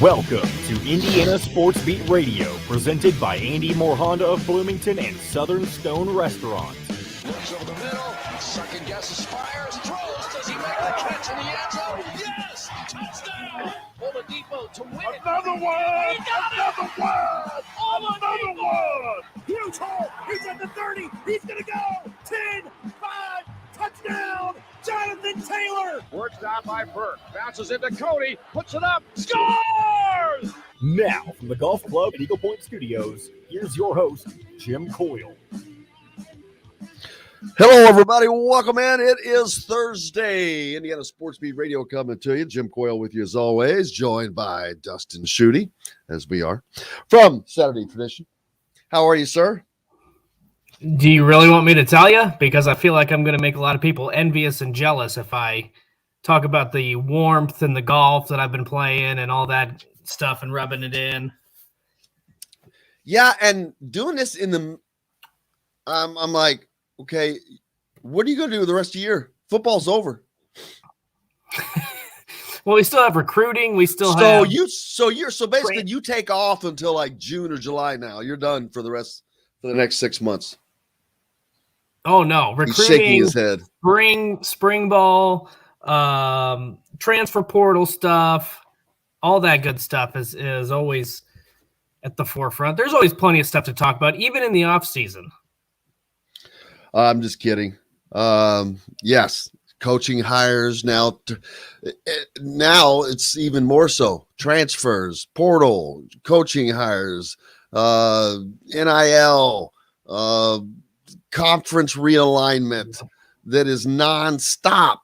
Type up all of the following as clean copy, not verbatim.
Welcome to Indiana Sports Beat Radio, presented by Andy Moore Honda of Bloomington and Southern Stone Restaurant. Looks over the middle, second guesses, fires, throws. Does he make the catch in the end zone? Yes! Touchdown! Oladipo to win it. Another one! He got Another it! one! Another one! Huge hole. He's at the 30. He's going to go. 10, 5, touchdown. Jonathan Taylor. Works down by Burke. Bounces into Cody. Puts it up. Scores! Now, from the Golf Club at Eagle Point Studios, here's your host, Jim Coyle. Hello, everybody. Welcome in. It is Thursday. Indiana Sports Beat Radio coming to you. Jim Coyle with you as always, joined by Dustin Schutte, as we are, from Saturday Tradition. How are you, sir? Do you really want me to tell you? Because I feel like I'm going to make a lot of people envious and jealous if I talk about the warmth and the golf that I've been playing and all that stuff and rubbing it in. Yeah, and doing this in the I'm like, okay, what are you going to do the rest of the year? Football's over. Well, we still have recruiting. We still have. So basically you take off until like June or July now. You're done for the next 6 months. Oh no, recruiting. He's shaking his head. Spring ball, transfer portal stuff, all that good stuff is always at the forefront. There's always plenty of stuff to talk about, even in the off season. I'm just kidding. Yes, coaching hires now. Now it's even more so. Transfers, portal, coaching hires, NIL, conference realignment that is nonstop.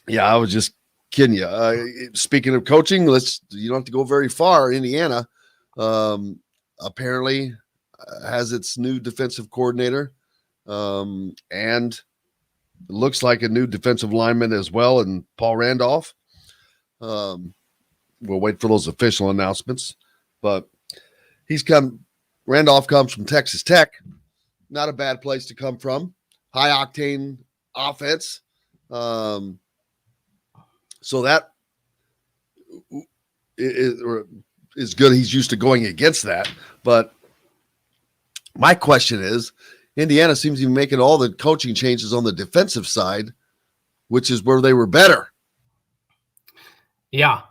Yeah, I was just kidding you. Speaking of coaching, you don't have to go very far. Indiana apparently has its new defensive coordinator, and it looks like a new defensive lineman as well, and Paul Randolph. We'll wait for those official announcements, but Randolph comes from Texas Tech, not a bad place to come from. High octane offense. So that is good. He's used to going against that, but my question is, Indiana seems to be making all the coaching changes on the defensive side, which is where they were better. Yeah.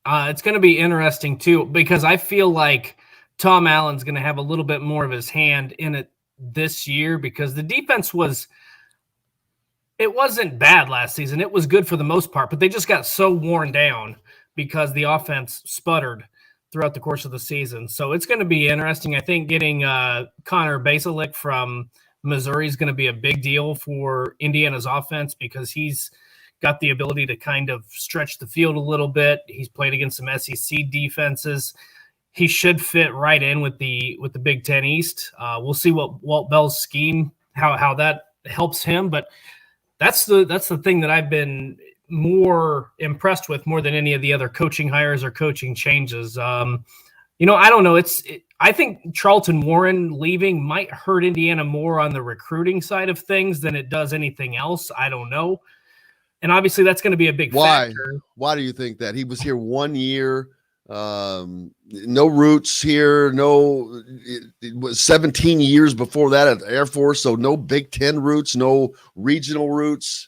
It's going to be interesting, too, because I feel like Tom Allen's going to have a little bit more of his hand in it this year because the defense it wasn't bad last season. It was good for the most part, but they just got so worn down because the offense sputtered throughout the course of the season. So it's going to be interesting. I think getting Connor Basilick from Missouri is going to be a big deal for Indiana's offense because he's got the ability to kind of stretch the field a little bit. He's played against some SEC defenses. He should fit right in with the Big Ten East. We'll see what Walt Bell's scheme, how that helps him. But that's the thing that I've been more impressed with more than any of the other coaching hires or coaching changes. I don't know. I think Charlton Warren leaving might hurt Indiana more on the recruiting side of things than it does anything else. I don't know. And obviously that's going to be a big factor. Why do you think that? He was here 1 year, no roots here. No, it was 17 years before that at the Air Force. So no Big Ten roots, no regional roots.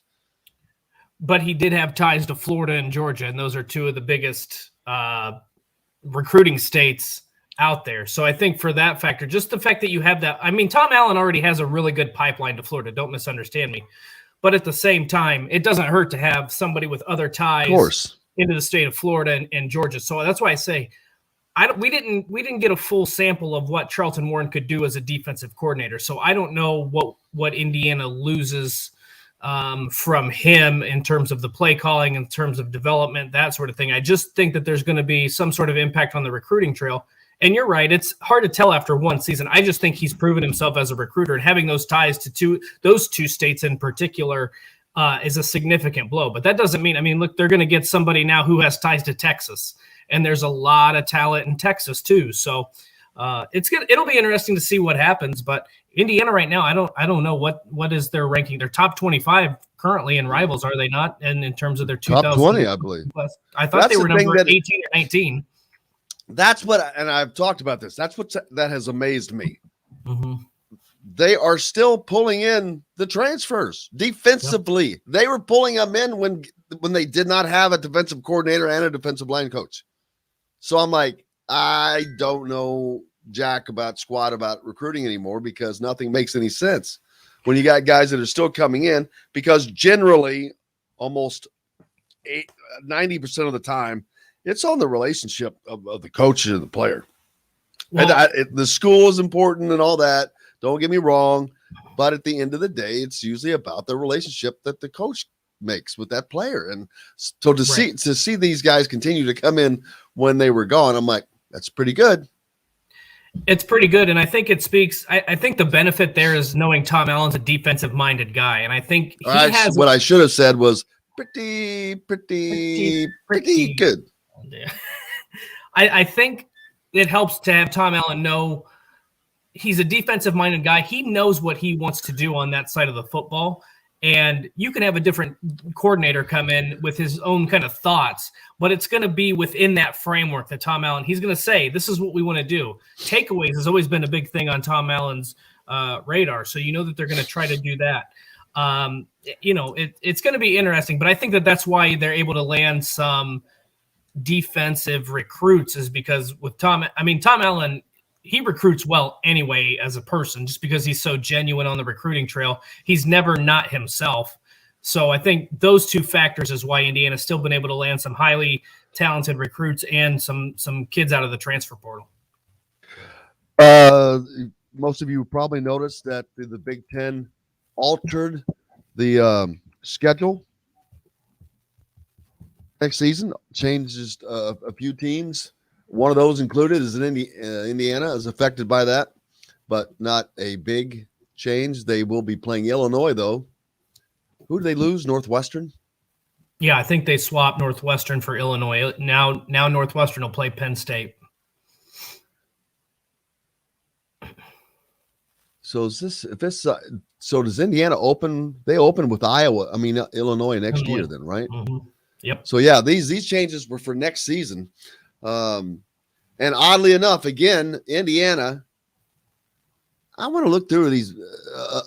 But he did have ties to Florida and Georgia, and those are two of the biggest recruiting states out there. So I think for that factor, just the fact that you have that, I mean, Tom Allen already has a really good pipeline to Florida. Don't misunderstand me. But at the same time, it doesn't hurt to have somebody with other ties into the state of Florida and Georgia. So that's why I say we didn't get a full sample of what Charlton Warren could do as a defensive coordinator. So I don't know what Indiana loses from him in terms of the play calling, in terms of development, that sort of thing. I just think that there's going to be some sort of impact on the recruiting trail. And you're right. It's hard to tell after one season. I just think he's proven himself as a recruiter, and having those ties to those two states in particular is a significant blow. But that doesn't mean, look, they're going to get somebody now who has ties to Texas, and there's a lot of talent in Texas too. So it'll be interesting to see what happens. But Indiana right now, I don't know what is their ranking. They're top 25 currently in rivals, are they not? And in terms of their top 20, I believe. I thought they were number 18 or 19. That's what, and I've talked about this. That's what that has amazed me. Mm-hmm. They are still pulling in the transfers defensively. Yep. They were pulling them in when they did not have a defensive coordinator and a defensive line coach. So I'm like, I don't know jack about squat about recruiting anymore because nothing makes any sense when you got guys that are still coming in, because generally almost 90% of the time it's on the relationship of the coach and the player. Well, and the school is important and all that. Don't get me wrong. But at the end of the day, it's usually about the relationship that the coach makes with that player. And so to see these guys continue to come in when they were gone, I'm like, that's pretty good. It's pretty good. And I think it speaks, I think the benefit there is knowing Tom Allen's a defensive minded guy. And I think what I should have said was pretty good. Yeah. I think it helps to have Tom Allen know he's a defensive minded guy. He knows what he wants to do on that side of the football. And you can have a different coordinator come in with his own kind of thoughts, but it's going to be within that framework that Tom Allen, he's going to say, this is what we want to do. Takeaways has always been a big thing on Tom Allen's radar. So you know that they're going to try to do that. It's going to be interesting, but I think that's why they're able to land some defensive recruits, is because with Tom Allen, he recruits well anyway as a person, just because he's so genuine on the recruiting trail. He's never not himself. So I think those two factors is why Indiana's still been able to land some highly talented recruits and some kids out of the transfer portal. Most of you probably noticed that the Big Ten altered the schedule next season, changes a few teams. One of those included is Indiana is affected by that, but not a big change. They will be playing Illinois, though. Who did they lose? Northwestern? Yeah, I think they swapped Northwestern for Illinois. Now Northwestern will play Penn State. So so does Indiana open? They open with Illinois next year, then, right? Mm-hmm. Yep. So yeah, these changes were for next season. And oddly enough, again, Indiana, I want to look through these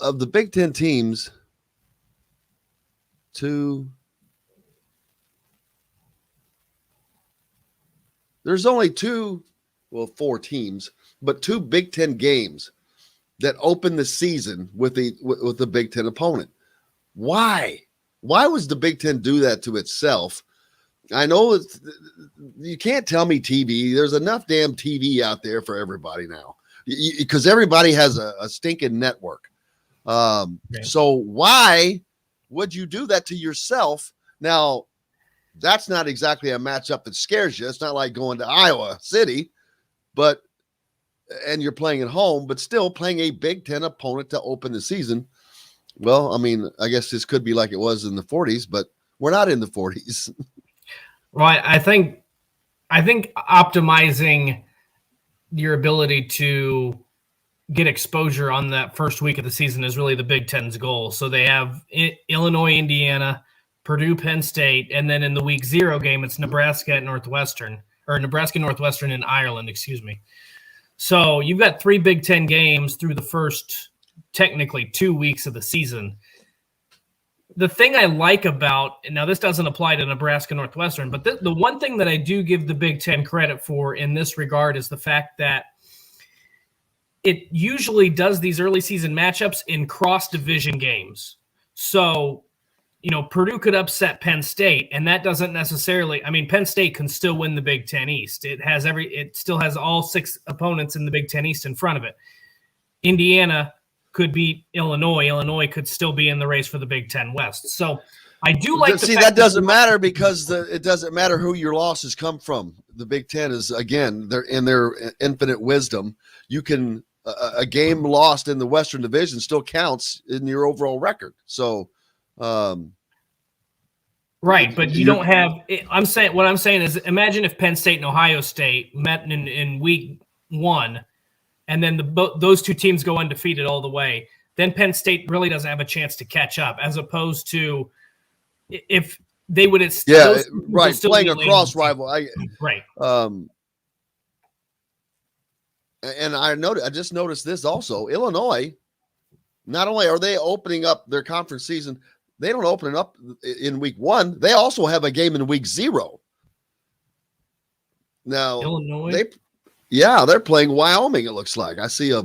of the Big Ten teams. There's only four teams, but two Big Ten games that open the season with the Big Ten opponent. Why? Why was the Big Ten do that to itself? I know you can't tell me TV. There's enough damn TV out there for everybody now, because everybody has a stinking network. So why would you do that to yourself? Now, that's not exactly a matchup that scares you. It's not like going to Iowa City, and you're playing at home, but still playing a Big Ten opponent to open the season. Well, I mean, I guess this could be like it was in the 40s, but we're not in the 40s. Right. I think optimizing your ability to get exposure on that first week of the season is really the Big Ten's goal. So they have Illinois, Indiana, Purdue, Penn State, and then in the week 0 game, it's Nebraska and Northwestern in Ireland, excuse me. So you've got 3 Big Ten games through the first technically 2 weeks of the season. The thing I like about, and now this doesn't apply to Nebraska Northwestern, but the one thing that I do give the Big Ten credit for in this regard is the fact that it usually does these early season matchups in cross-division games. So, Purdue could upset Penn State, and that doesn't necessarily, Penn State can still win the Big Ten East. It still has all 6 opponents in the Big Ten East in front of it. Indiana could beat Illinois. Illinois could still be in the race for the Big Ten West. So I do like that doesn't matter, because it doesn't matter who your losses come from. The Big Ten is, again, they're in their infinite wisdom. You can a game lost in the Western Division still counts in your overall record. So, right, but you don't have. What I'm saying is, imagine if Penn State and Ohio State met in week 1. And then those two teams go undefeated all the way. then Penn State really doesn't have a chance to catch up, as opposed to if they would. Right. Playing a cross rival. Right. And I just noticed this also. Illinois, not only are they opening up their conference season, they don't open it up in week 1. They also have a game in week 0. Now, Illinois? They're playing Wyoming, it looks like. I see a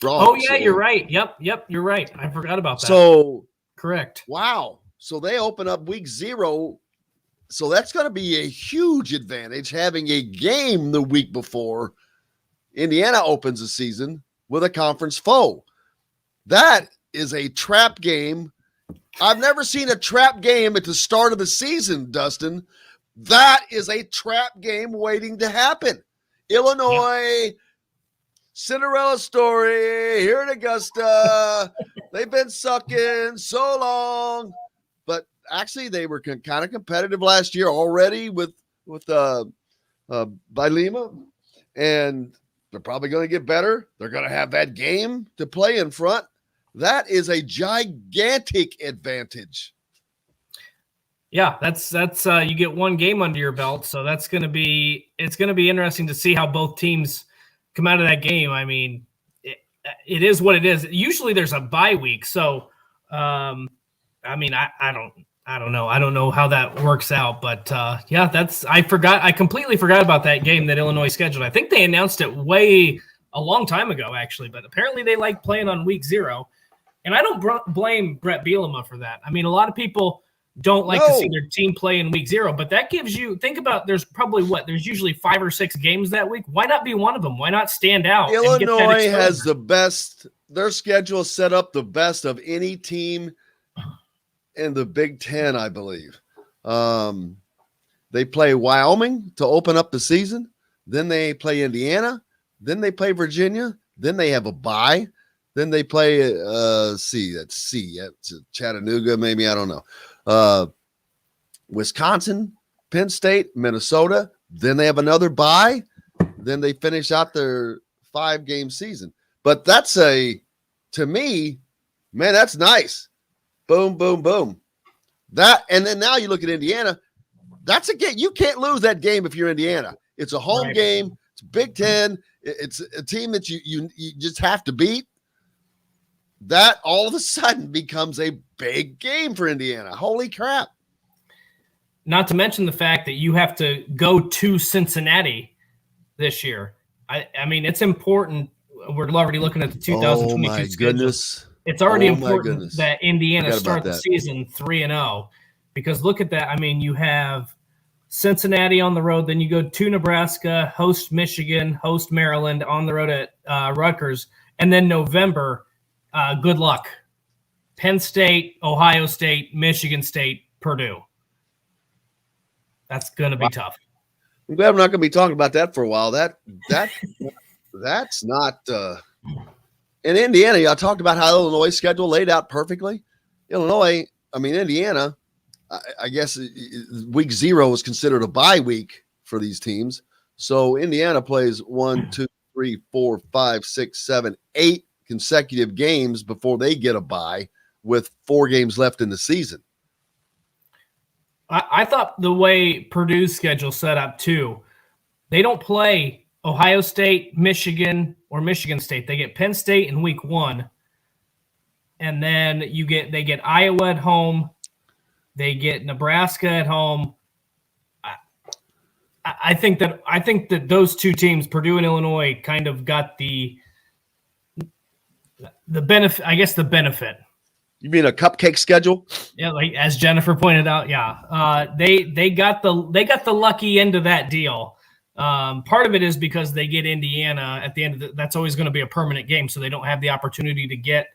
draw. Oh, yeah, you're right. Yep, you're right. I forgot about that. So, correct. Wow. So they open up week 0. So that's going to be a huge advantage having a game the week before Indiana opens the season with a conference foe. That is a trap game. I've never seen a trap game at the start of the season, Dustin. That is a trap game waiting to happen. Illinois, Cinderella story here in Augusta. They've been sucking so long, but actually they were kind of competitive last year already with Bielema, and they're probably going to get better. They're going to have that game to play in front. That is a gigantic advantage. Yeah, that's you get one game under your belt, so it's going to be interesting to see how both teams come out of that game. I mean, it is what it is. Usually there's a bye week, so I mean, I don't know. I don't know how that works out, but I completely forgot about that game that Illinois scheduled. I think they announced it a long time ago, actually, but apparently they like playing on week 0. And I don't blame Brett Bielema for that. I mean, a lot of people don't like to see their team play in week 0, but that gives you, think about, there's usually 5 or 6 games that week. Why not be one of them? Why not stand out? Illinois has the best, their schedule set up the best of any team in the Big Ten, I believe. They play Wyoming to open up the season. Then they play Indiana. Then they play Virginia. Then they have a bye. Then they play that's Chattanooga, maybe, I don't know. Wisconsin, Penn State, Minnesota. Then they have another bye. Then they finish out their 5-game season. But to me, man, that's nice. Boom, boom, boom. And then now you look at Indiana. That's a game. You can't lose that game if you're Indiana. It's a home game. It's Big Ten. It's a team that you just have to beat. That all of a sudden becomes a big game for Indiana. Holy crap. Not to mention the fact that you have to go to Cincinnati this year. I mean, it's important. We're already looking at the 2022 Oh, my schedule. goodness. It's already important that Indiana start the that. season 3-0, because look at that. I mean, you have Cincinnati on the road, then you go to Nebraska, host Michigan, host Maryland, on the road at Rutgers, and then November, good luck. Penn State, Ohio State, Michigan State, Purdue. That's going to be tough. I'm glad we're not going to be talking about that for a while. That's not in Indiana. I talked about how Illinois' schedule laid out perfectly. Indiana, I guess week 0 is considered a bye week for these teams. So Indiana plays 1, 2, 3, 4, 5, 6, 7, 8 consecutive games before they get a bye, with 4 games left in the season. I thought the way Purdue's schedule set up too, they don't play Ohio State, Michigan, or Michigan State. They get Penn State in week 1, and then they get Iowa at home, they get Nebraska at home. I think that those two teams, Purdue and Illinois, kind of got the benefit. I guess the benefit. You mean a cupcake schedule? Yeah, like as Jennifer pointed out, yeah. They got the lucky end of that deal. Part of it is because they get Indiana at the end of that's always going to be a permanent game, so they don't have the opportunity to get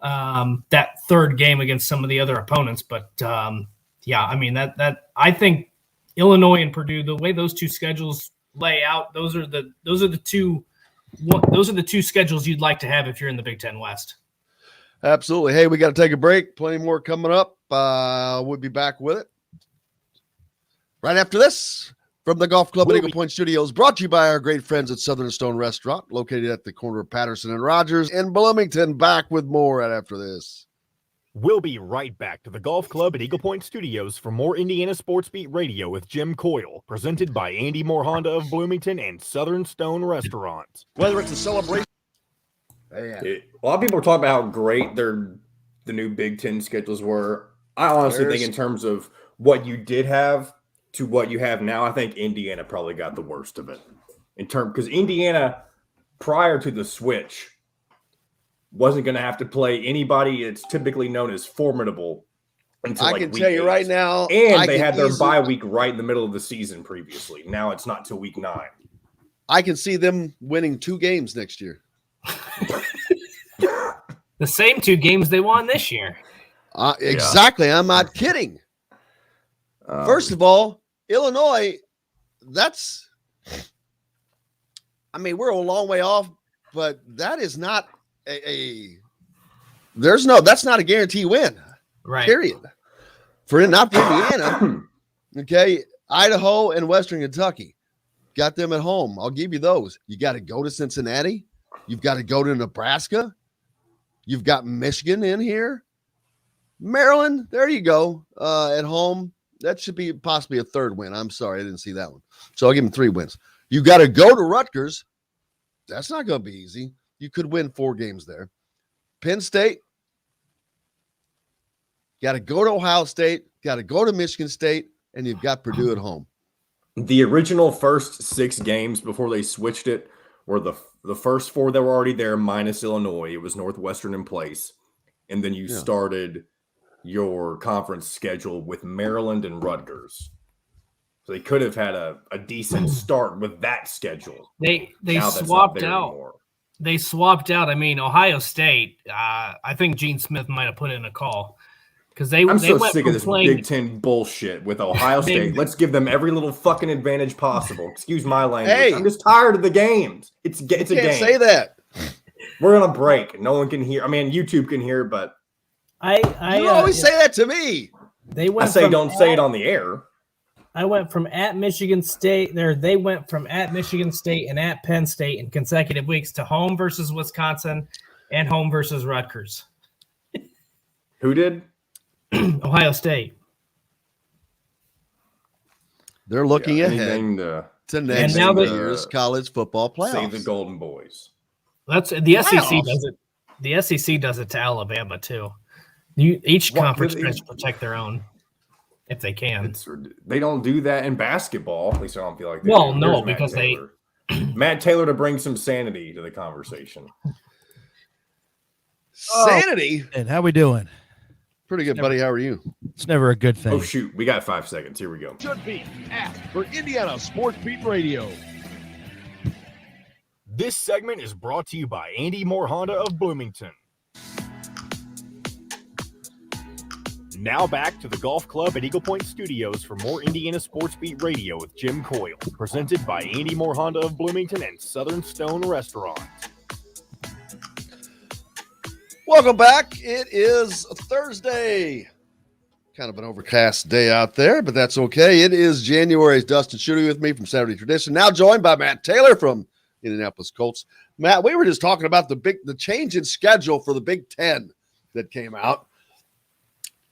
that third game against some of the other opponents. But yeah, I mean that I think Illinois and Purdue, the way those two schedules lay out, those are the two schedules you'd like to have if you're in the Big Ten West. Absolutely. Hey, we got to take a break. Plenty more coming up. We'll be back with it right after this. From the Golf Club at We'll Eagle be- Point Studios, brought to you by our great friends at Southern Stone Restaurant, located at the corner of Patterson and Rogers in Bloomington. Back with more right after this. We'll be right back to the Golf Club at Eagle Point Studios for more Indiana Sports Beat Radio with Jim Coyle, presented by Andy Moore Honda of Bloomington and Southern Stone Restaurant. Whether it's a celebration. A lot of people are talking about how great the new Big Ten schedules were. I honestly think in terms of what you did have to what you have now, I think Indiana probably got the worst of it. Because Indiana, prior to the switch, wasn't going to have to play anybody that's typically known as formidable until I like can week tell you 8. right now. And they had their bye week right in the middle of the season previously. Now it's not till week 9. I can see them winning 2 games next year. The same 2 games they won this year. Exactly. I'm not kidding. First of all, Illinois, we're a long way off, but that is not that's not a guarantee win. Right. Period. Not for Indiana. Okay. Idaho and Western Kentucky. Got them at home. I'll give you those. You got to go to Cincinnati. You've got to go to Nebraska. You've got Michigan in here. Maryland, there you go. At home. That should be possibly a 3rd win. I'm sorry, I didn't see that one. So I'll give them 3 wins. You got to go to Rutgers. That's not going to be easy. You could win 4 games there. Penn State. Got to go to Ohio State. Got to go to Michigan State. And you've got Purdue at home. The original first 6 games before they switched it were the first 4 that were already there minus Illinois. It was Northwestern in place. And then you started your conference schedule with Maryland and Rutgers. So they could have had a decent start with that schedule. They swapped out. Anymore. They swapped out. I mean, Ohio State, I think Gene Smith might have put in a call. Because I'm so sick of this Big Ten bullshit with Ohio State. Let's give them every little fucking advantage possible. Excuse my language. Hey, I'm just tired of the games. It's a game. Can't say that. We're on a break. No one can hear. I mean, YouTube can hear, but you always say that to me. I say don't say it on the air. I went from at Michigan State there. They went from at Michigan State and at Penn State in consecutive weeks to home versus Wisconsin and home versus Rutgers. Who did? Ohio State. They're looking ahead to next year's college football playoffs. Save the Golden Boys. That's the SEC does it. The SEC does it to Alabama too. Each conference tries to protect their own if they can. They don't do that in basketball. At least I don't feel like they do. No, because Matt Taylor to bring some sanity to the conversation. Sanity? And how we doing? Pretty good, buddy. How are you? It's never a good thing. Oh, shoot. We got 5 seconds. Here we go. Should be asked for Indiana Sports Beat Radio. This segment is brought to you by Andy Moore Honda of Bloomington. Now back to the Golf Club at Eagle Point Studios for more Indiana Sports Beat Radio with Jim Coyle, presented by Andy Moore Honda of Bloomington and Southern Stone Restaurant. Welcome back. It is Thursday. Kind of an overcast day out there, but that's okay. It is January. Dustin Schutte with me from Saturday Tradition. Now joined by Matt Taylor from Indianapolis Colts. Matt, we were just talking about the change in schedule for the Big Ten that came out.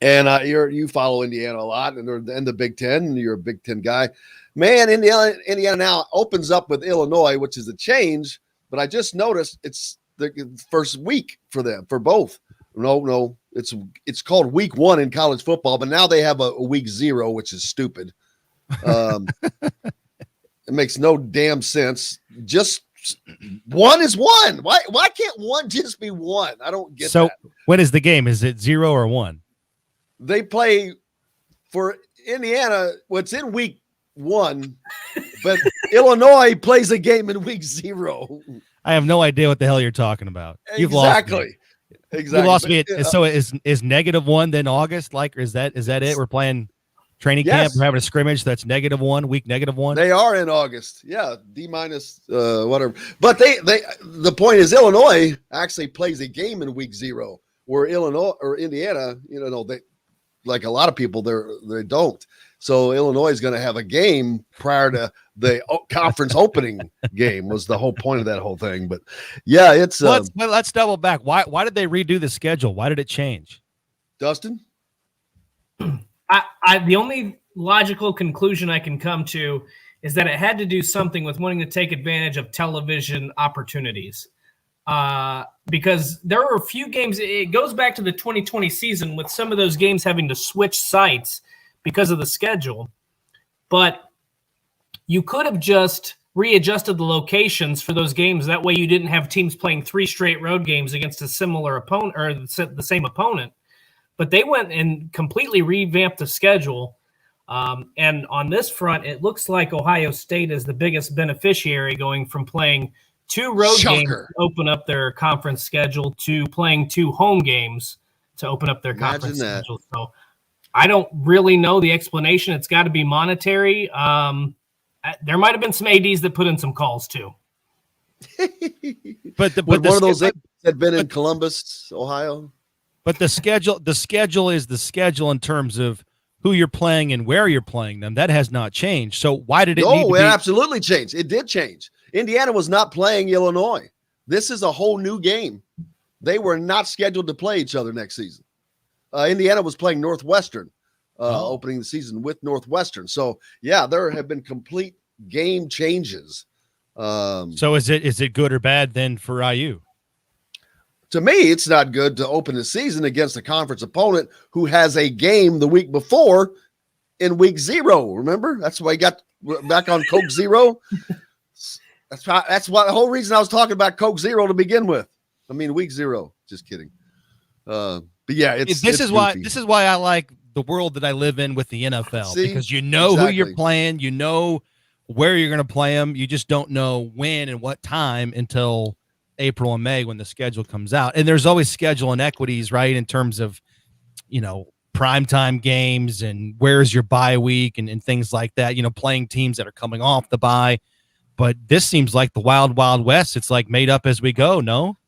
And you follow Indiana a lot, and the Big Ten, and you're a Big Ten guy. Man, Indiana now opens up with Illinois, which is a change, but I just noticed it's the first week for them, for both. No, it's called week 1 in college football, but now they have a week 0, which is stupid. It makes no damn sense. Just 1 is 1. Why can't 1 just be 1? I don't get that. So when is the game? Is it 0 or 1? They play for Indiana. What's in week 1, but Illinois plays a game in week 0. I have no idea what the hell you're talking about. You've Exactly. lost me. You lost me. So is -1 then August? Like, is that it? We're playing training camp. We're having a scrimmage. That's -1 week. -1. They are in August. Yeah, D-, whatever. But the point is Illinois actually plays a game in week 0, where Illinois or Indiana, they like a lot of people they don't. So Illinois is going to have a game prior to the conference opening game was the whole point of that whole thing. But yeah, it's let's double back. Why did they redo the schedule? Why did it change? Dustin? The only logical conclusion I can come to is that it had to do something with wanting to take advantage of television opportunities. Because there were a few games, it goes back to the 2020 season with some of those games having to switch sites because of the schedule. But you could have just readjusted the locations for those games. That way you didn't have teams playing 3 straight road games against a similar opponent or the same opponent. But they went and completely revamped the schedule. And on this front, it looks like Ohio State is the biggest beneficiary, going from playing 2 road games to open up their conference schedule to playing 2 home games to open up their conference schedule. So I don't really know the explanation. It's got to be monetary. There might have been some ADs that put in some calls too. but one of those had been in Columbus, Ohio. But the schedule is the schedule in terms of who you're playing and where you're playing them. That has not changed. So why did it need to be? It absolutely changed. It did change. Indiana was not playing Illinois. This is a whole new game. They were not scheduled to play each other next season. Indiana was playing Northwestern, opening the season with Northwestern. So, yeah, there have been complete game changes. So is it good or bad then for IU? To me, it's not good to open the season against a conference opponent who has a game the week before in week 0. Remember? That's why he got back on Coke Zero. That's why the whole reason I was talking about Coke Zero to begin with. I mean, week 0. Just kidding. But yeah, this is why I like the world that I live in with the NFL. See? Because you know who you're playing, you know where you're going to play them. You just don't know when and what time until April and May when the schedule comes out. And there's always schedule inequities, right, in terms of, primetime games and where's your bye week and things like that, playing teams that are coming off the bye. But this seems like the wild, wild west. It's like made up as we go, no?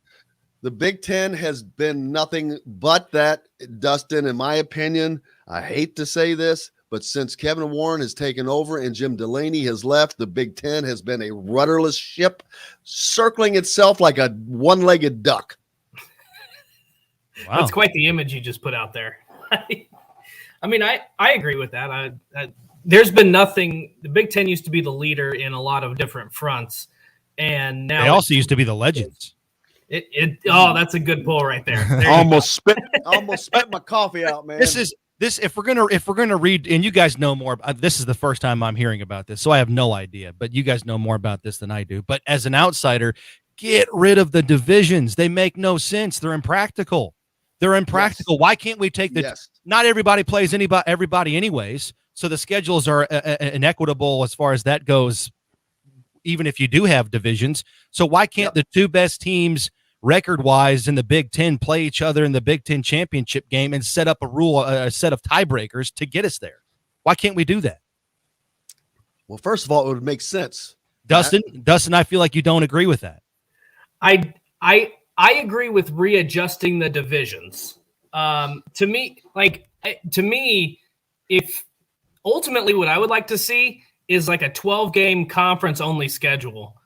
The Big Ten has been nothing but that, Dustin, in my opinion. I hate to say this, but since Kevin Warren has taken over and Jim Delaney has left, the Big Ten has been a rudderless ship circling itself like a one-legged duck. Wow. That's quite the image you just put out there. I mean, I agree with that. There's been nothing. The Big Ten used to be the leader in a lot of different fronts, and now they also used to be the legends. That's a good pull right there. Almost spit my coffee out, man. If we're gonna read, and you guys know more. This is the first time I'm hearing about this, so I have no idea. But you guys know more about this than I do. But as an outsider, get rid of the divisions. They make no sense. They're impractical. Yes. Why can't we take the? Yes. Not everybody plays everybody anyways. So the schedules are inequitable as far as that goes. Even if you do have divisions, so why can't the 2 best teams record-wise in the Big Ten play each other in the Big Ten championship game and set up a set of tiebreakers to get us there? Why can't we do that? Well, first of all, it would make sense. Dustin, I feel like you don't agree with that. I agree with readjusting the divisions. To me, if ultimately what I would like to see is like a 12-game conference-only schedule.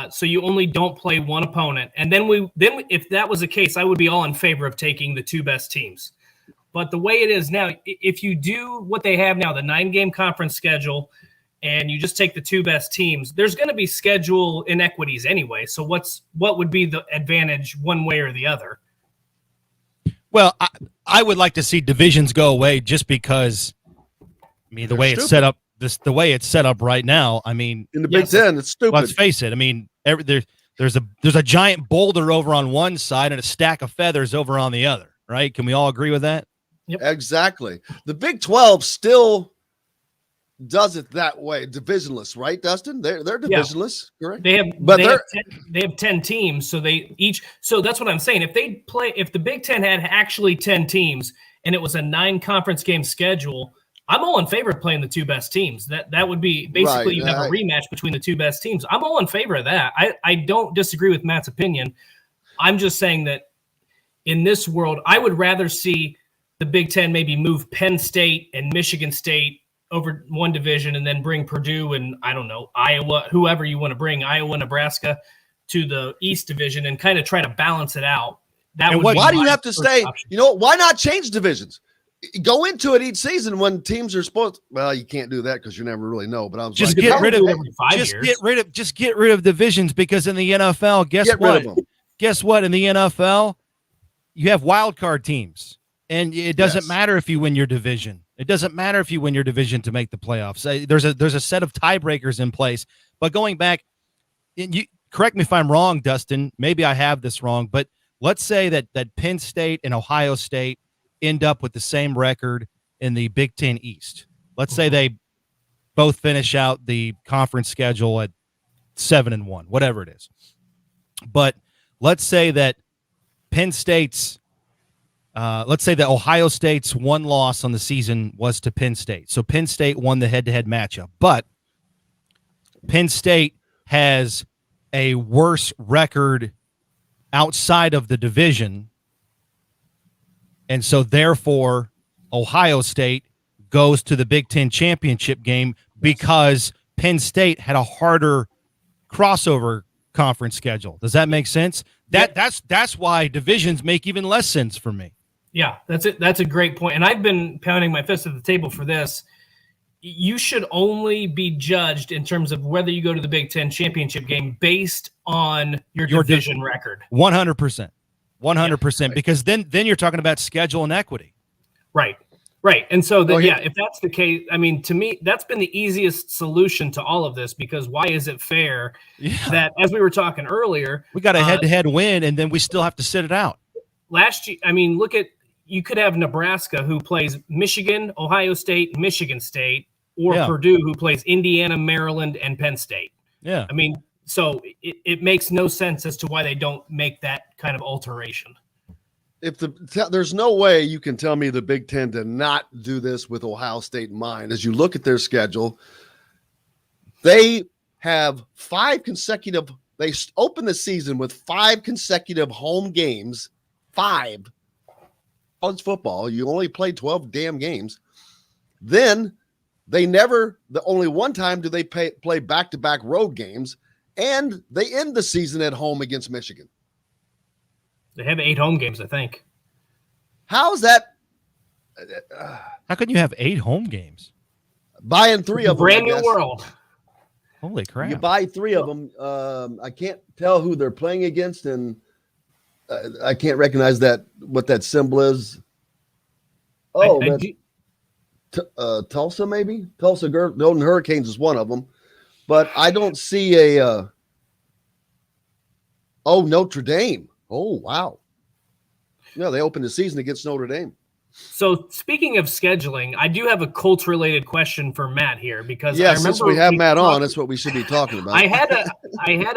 So you only don't play one opponent. And then if that was the case, I would be all in favor of taking the 2 best teams. But the way it is now, if you do what they have now, the 9-game conference schedule, and you just take the 2 best teams, there's going to be schedule inequities anyway. So what would be the advantage one way or the other? Well, I would like to see divisions go away just because, the way it's set up. The way it's set up right now, in the Big Ten, it's stupid. Let's face it. There's a giant boulder over on one side and a stack of feathers over on the other, right? Can we all agree with that? Yep. Exactly. The Big 12 still does it that way, divisionless, right, Dustin? They're divisionless, correct? They have 10 teams, so that's what I'm saying. If the Big Ten had actually 10 teams and it was a 9-conference game schedule, I'm all in favor of playing the 2 best teams. That would be basically you have a rematch between the 2 best teams. I'm all in favor of that. I don't disagree with Matt's opinion. I'm just saying that in this world, I would rather see the Big Ten maybe move Penn State and Michigan State over one division and then bring Purdue and, I don't know, Iowa, whoever you want to bring, Iowa, Nebraska, to the East Division and kind of try to balance it out. Why do you have to stay? You know, why not change divisions? Go into it each season when teams are supposed. Well, you can't do that because you never really know. But I'm just get rid of divisions, because in the NFL, guess what? In the NFL, you have wild card teams, and it doesn't matter if you win your division. It doesn't matter if you win your division to make the playoffs. There's a set of tiebreakers in place. But going back, you correct me if I'm wrong, Dustin. Maybe I have this wrong, but let's say that Penn State and Ohio State end up with the same record in the Big Ten East. Let's say they both finish out the conference schedule at 7-1, whatever it is. But let's say that let's say that Ohio State's one loss on the season was to Penn State. So Penn State won the head-to-head matchup. But Penn State has a worse record outside of the division, and so therefore Ohio State goes to the Big Ten championship game because Penn State had a harder crossover conference schedule. Does that make sense? That's why divisions make even less sense for me. Yeah, that's it. That's a great point. And I've been pounding my fist at the table for this. You should only be judged in terms of whether you go to the Big Ten championship game based on your division record. 100%. 100%, because then you're talking about schedule and equity. Right. And so, if that's the case, I mean, to me, that's been the easiest solution to all of this, because why is it fair that, as we were talking earlier, we got a head-to-head win and then we still have to sit it out? Last year, I mean, you could have Nebraska, who plays Michigan, Ohio State, Michigan State, or Purdue, who plays Indiana, Maryland, and Penn State. Yeah. I mean, so it makes no sense as to why they don't make that kind of alteration. There's no way you can tell me the Big Ten did not do this with Ohio State in mind. As you look at their schedule, they have they open the season with 5 consecutive home games. 5. College football, you only play 12 damn games. Then only one time do they play back-to-back road games, and they end the season at home against Michigan. They have 8 home games, I think. How is that? How can you have 8 home games? Buying 3 of them. Brand new world. Holy crap. You buy 3 of them. I can't tell who they're playing against, and I can't recognize what that symbol is. Oh, Tulsa, maybe? Tulsa Golden Hurricanes is one of them. But I don't see Notre Dame. Oh, wow. Yeah, they opened the season against Notre Dame. So speaking of scheduling, I do have a Colts-related question for Matt here, because since we have Matt on, that's what we should be talking about. I had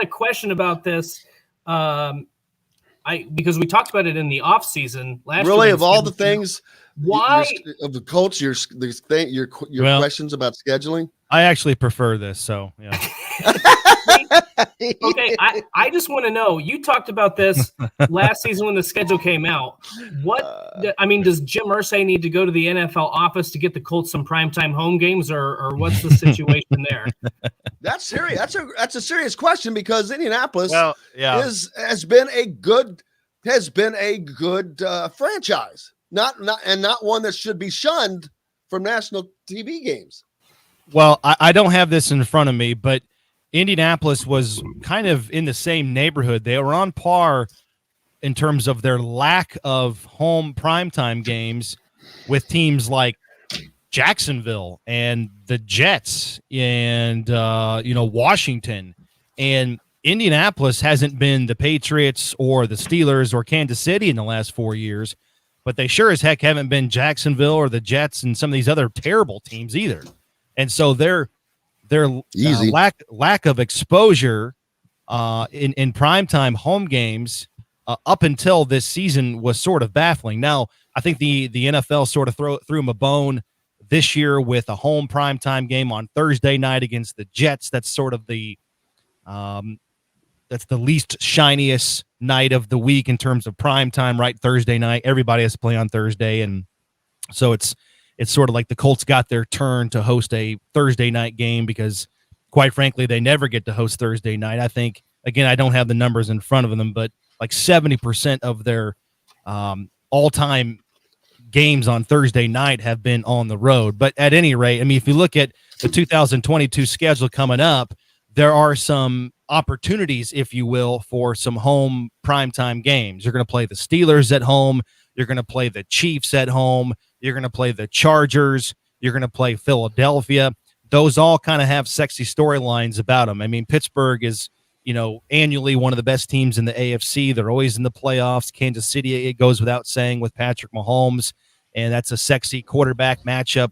a question about this. Because we talked about it in the off season last year. Really, of all the things, why of the Colts, your questions about scheduling? I actually prefer this, so yeah. Okay, I just want to know. You talked about this last season when the schedule came out. Does Jim Irsay need to go to the NFL office to get the Colts some primetime home games, or what's the situation there? That's serious. That's a serious question, because Indianapolis has been a good franchise, not one that should be shunned from national TV games. Well, I don't have this in front of me, but Indianapolis was kind of in the same neighborhood. They were on par in terms of their lack of home primetime games with teams like Jacksonville and the Jets and Washington. And Indianapolis hasn't been the Patriots or the Steelers or Kansas City in the last 4 years, but they sure as heck haven't been Jacksonville or the Jets and some of these other terrible teams either. And so their lack of exposure in primetime home games up until this season was sort of baffling. Now, I think the NFL sort of threw them a bone this year with a home primetime game on Thursday night against the Jets. That's sort of the least shiniest night of the week in terms of primetime, right? Thursday night, everybody has to play on Thursday, and so it's it's sort of like the Colts got their turn to host a Thursday night game because, quite frankly, they never get to host Thursday night. I think, again, I don't have the numbers in front of them, but like 70% of their all-time games on Thursday night have been on the road. But at any rate, I mean, if you look at the 2022 schedule coming up, there are some opportunities, if you will, for some home primetime games. You're going to play the Steelers at home. You're going to play the Chiefs at home. You're going to play the Chargers. You're going to play Philadelphia. Those all kind of have sexy storylines about them. I mean, Pittsburgh is, annually one of the best teams in the AFC. They're always in the playoffs. Kansas City, it goes without saying, with Patrick Mahomes. And that's a sexy quarterback matchup,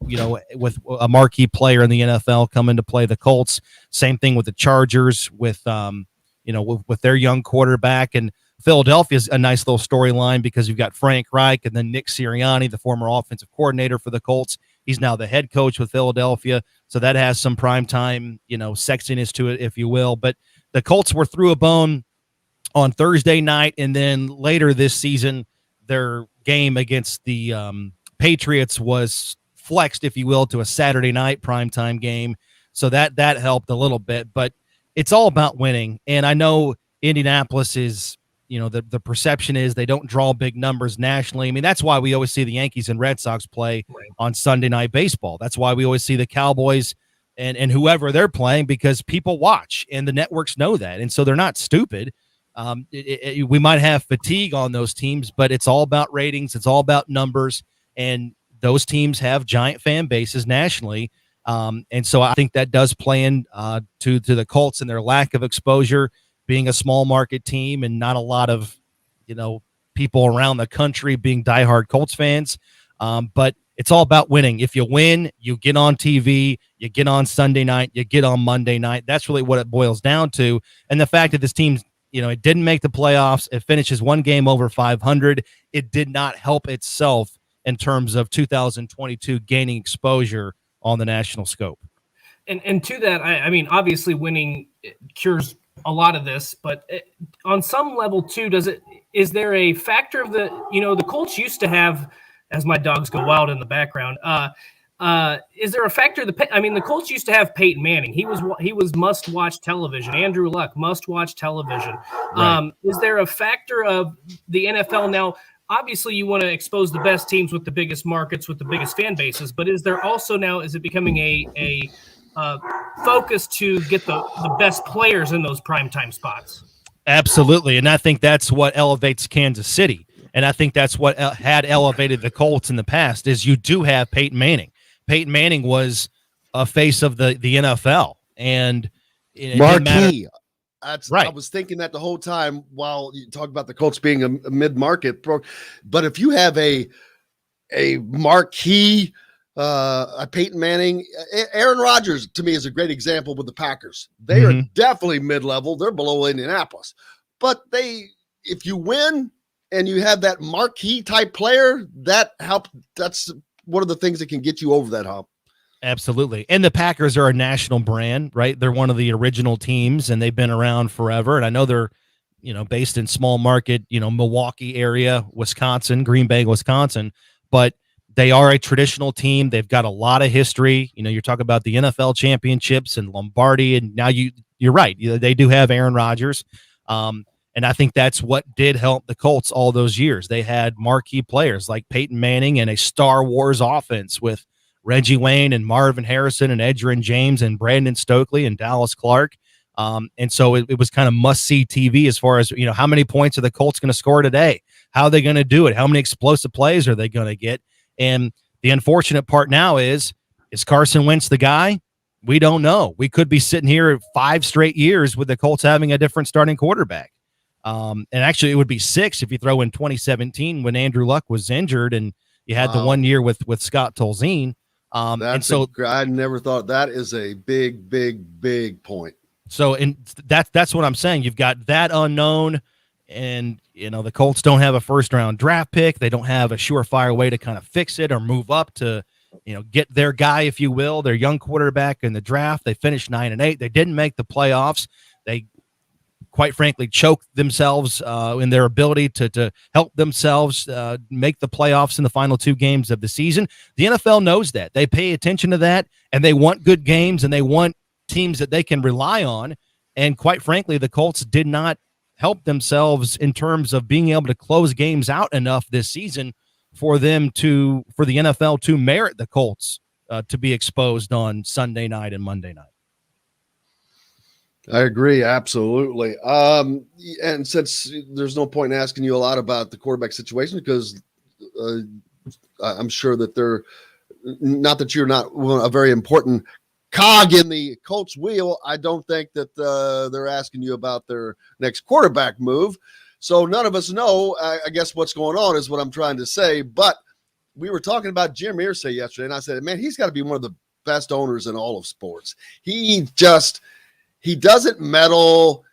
with a marquee player in the NFL coming to play the Colts. Same thing with the Chargers with their young quarterback. And Philadelphia is a nice little storyline because you've got Frank Reich and then Nick Sirianni, the former offensive coordinator for the Colts. He's now the head coach with Philadelphia. So that has some primetime, sexiness to it, if you will. But the Colts were through a bone on Thursday night, and then later this season, their game against the Patriots was flexed, if you will, to a Saturday night primetime game. So that helped a little bit, but it's all about winning. And I know Indianapolis is, the perception is they don't draw big numbers nationally. I mean, that's why we always see the Yankees and Red Sox play on Sunday Night Baseball. That's why we always see the Cowboys and whoever they're playing, because people watch and the networks know that. And so they're not stupid. We might have fatigue on those teams, but it's all about ratings. It's all about numbers, and those teams have giant fan bases nationally. And so I think that does play in to the Colts and their lack of exposure, being a small market team and not a lot of, people around the country being diehard Colts fans. But it's all about winning. If you win, you get on TV, you get on Sunday night, you get on Monday night. That's really what it boils down to. And the fact that this team's, it didn't make the playoffs. It finishes one game over 500. It did not help itself in terms of 2022 gaining exposure on the national scope. And to that, I mean, obviously winning cures a lot of this, but on some level too, is there a factor of the Colts used to have, as my dogs go wild in the background, is there a factor? The Colts used to have Peyton Manning. He was must-watch television. Andrew Luck, must-watch television. Right. Is there a factor of the NFL now? Obviously, you want to expose the best teams with the biggest markets, with the biggest fan bases. But is there also now? Is it becoming a focus to get the best players in those primetime spots? Absolutely, and I think that's what elevates Kansas City. And I think that's what had elevated the Colts in the past is you do have Peyton Manning. Peyton Manning was a face of the NFL. And marquee. That's right. I was thinking that the whole time while you talk about the Colts being a mid-market pro. But if you have a marquee, a Peyton Manning, Aaron Rodgers to me is a great example with the Packers. They are definitely mid-level. They're below Indianapolis. But if you win and you have that marquee type player, that helps. That's one of the things that can get you over that hump. Absolutely. And the Packers are a national brand, right? They're one of the original teams and they've been around forever. And I know they're, based in small market, Milwaukee area, Wisconsin, Green Bay, Wisconsin, but they are a traditional team. They've got a lot of history. You're talking about the NFL championships and Lombardi. And now you're right. They do have Aaron Rodgers. And I think that's what did help the Colts all those years. They had marquee players like Peyton Manning and a Star Wars offense with Reggie Wayne and Marvin Harrison and Edgerrin James and Brandon Stokely and Dallas Clark. And so it was kind of must-see TV as far as, how many points are the Colts going to score today? How are they going to do it? How many explosive plays are they going to get? And the unfortunate part now is Carson Wentz the guy? We don't know. We could be sitting here 5 straight years with the Colts having a different starting quarterback. And actually, it would be 6 if you throw in 2017 when Andrew Luck was injured and you had the 1 year with Scott Tolzien. I never thought that is a big point. So, and that's what I'm saying. You've got that unknown, and the Colts don't have a first-round draft pick. They don't have a surefire way to kind of fix it or move up to, get their guy, if you will, their young quarterback in the draft. They finished 9-8. They didn't make the playoffs. They quite frankly, choke themselves in their ability to help themselves make the playoffs in the final 2 games of the season. The NFL knows that. They pay attention to that, and they want good games, and they want teams that they can rely on. And quite frankly, the Colts did not help themselves in terms of being able to close games out enough this season for the NFL to merit the Colts to be exposed on Sunday night and Monday night. I agree, absolutely. And since there's no point in asking you a lot about the quarterback situation, because I'm sure that not that you're not a very important cog in the Colts wheel, I don't think that they're asking you about their next quarterback move. So none of us know, I guess, what's going on is what I'm trying to say. But we were talking about Jim Irsay yesterday, and I said, man, he's got to be one of the best owners in all of sports. He doesn't meddle.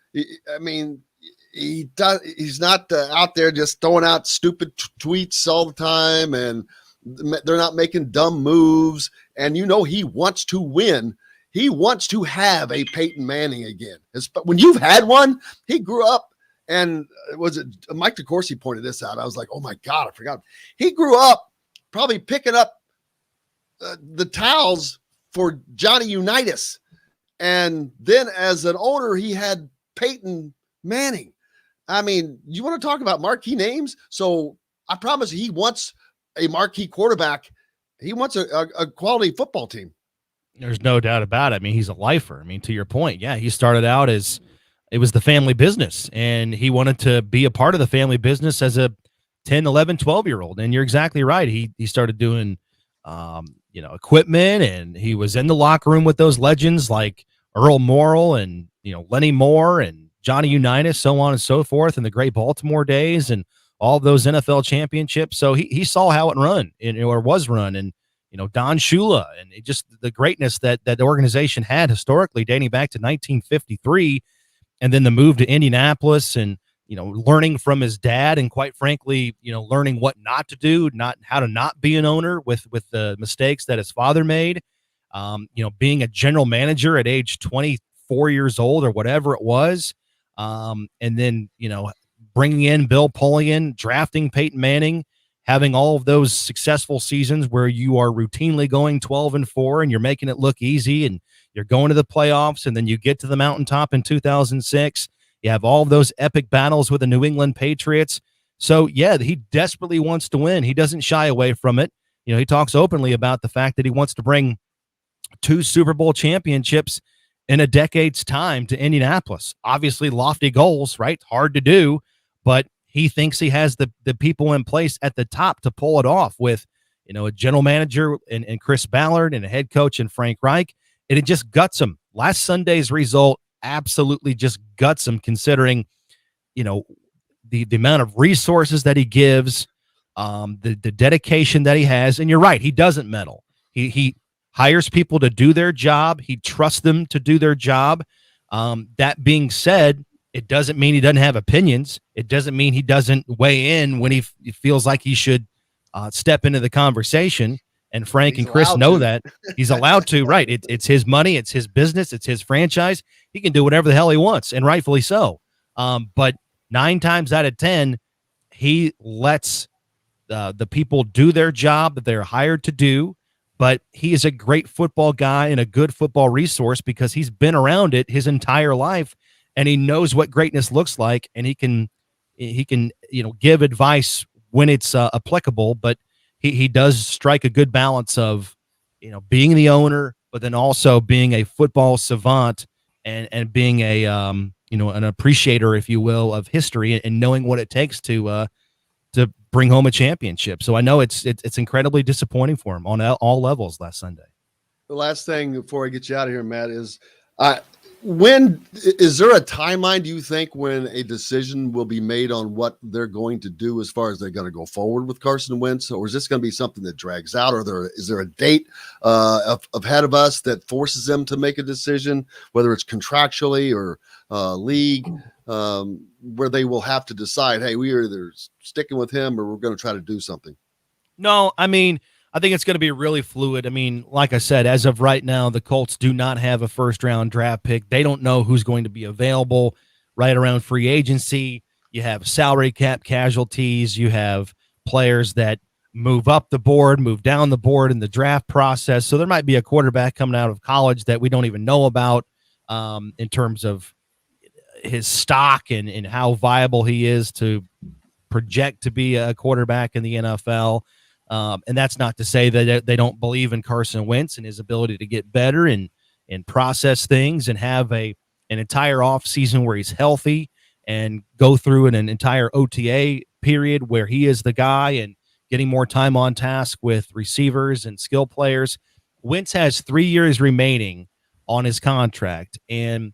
He's not out there just throwing out stupid tweets all the time, and they're not making dumb moves. And he wants to win. He wants to have a Peyton Manning again. When you've had one, he grew up, and was it Mike DeCourcy pointed this out? I was like, oh my God, I forgot. He grew up probably picking up the towels for Johnny Unitas. And then as an owner, he had Peyton Manning. I mean, you want to talk about marquee names? So I promise he wants a marquee quarterback. He wants a quality football team. There's no doubt about it. I mean, he's a lifer. I mean, to your point, yeah, he started out as it was the family business, and he wanted to be a part of the family business as a 10, 11, 12-year-old. And you're exactly right. He started doing, equipment, and he was in the locker room with those legends like Earl Morrall and, Lenny Moore and Johnny Unitas, so on and so forth, in the great Baltimore days and all of those NFL championships. So he saw how it was run, and, Don Shula, and just the greatness that the organization had historically dating back to 1953, and then the move to Indianapolis, and, learning from his dad, and quite frankly, learning what not to do, how to not be an owner with the mistakes that his father made. Being a general manager at age 24 years old or whatever it was. And then, bringing in Bill Polian, drafting Peyton Manning, having all of those successful seasons where you are routinely going 12-4 and you're making it look easy, and you're going to the playoffs, and then you get to the mountaintop in 2006. You have all of those epic battles with the New England Patriots. So, yeah, he desperately wants to win. He doesn't shy away from it. He talks openly about the fact that he wants to bring 2 Super Bowl championships in a decade's time to Indianapolis. Obviously lofty goals, right? Hard to do, but he thinks he has the people in place at the top to pull it off with, a general manager and Chris Ballard, and a head coach in Frank Reich. And it just guts him. Last Sunday's result absolutely just guts him, considering, the amount of resources that he gives, the dedication that he has. And you're right, he doesn't meddle. He hires people to do their job. He trusts them to do their job. That being said, it doesn't mean he doesn't have opinions. It doesn't mean he doesn't weigh in when he feels like he should step into the conversation. And Frank and Chris know that. He's allowed to, right? It's his money. It's his business. It's his franchise. He can do whatever the hell he wants, and rightfully so. But 9 times out of 10, he lets the people do their job that they're hired to do. But he is a great football guy and a good football resource because he's been around it his entire life, and he knows what greatness looks like, and he can give advice when it's applicable. But he does strike a good balance of being the owner, but then also being a football savant and being a an appreciator, if you will, of history, and knowing what it takes to bring home a championship. So I know it's incredibly disappointing for him on all levels last Sunday. The last thing before I get you out of here, Matt, is when is there a timeline, do you think, when a decision will be made on what they're going to do as far as they're going to go forward with Carson Wentz? Or is this going to be something that drags out? Or is there a date ahead of us that forces them to make a decision, whether it's contractually or league, where they will have to decide, hey, we are either sticking with him or we're going to try to do something? No, I mean, I think it's going to be really fluid. I mean, like I said, as of right now, the Colts do not have a first-round draft pick. They don't know who's going to be available. right around free agency. You have salary cap casualties. You have players that move up the board, move down the board in the draft process. So there might be a quarterback coming out of college that we don't even know about in terms of his stock and how viable he is to project to be a quarterback in the NFL. And that's not to say that they don't believe in Carson Wentz and his ability to get better and process things and have an entire offseason where he's healthy and go through an entire OTA period where he is the guy and getting more time on task with receivers and skill players. Wentz has 3 years remaining on his contract. And,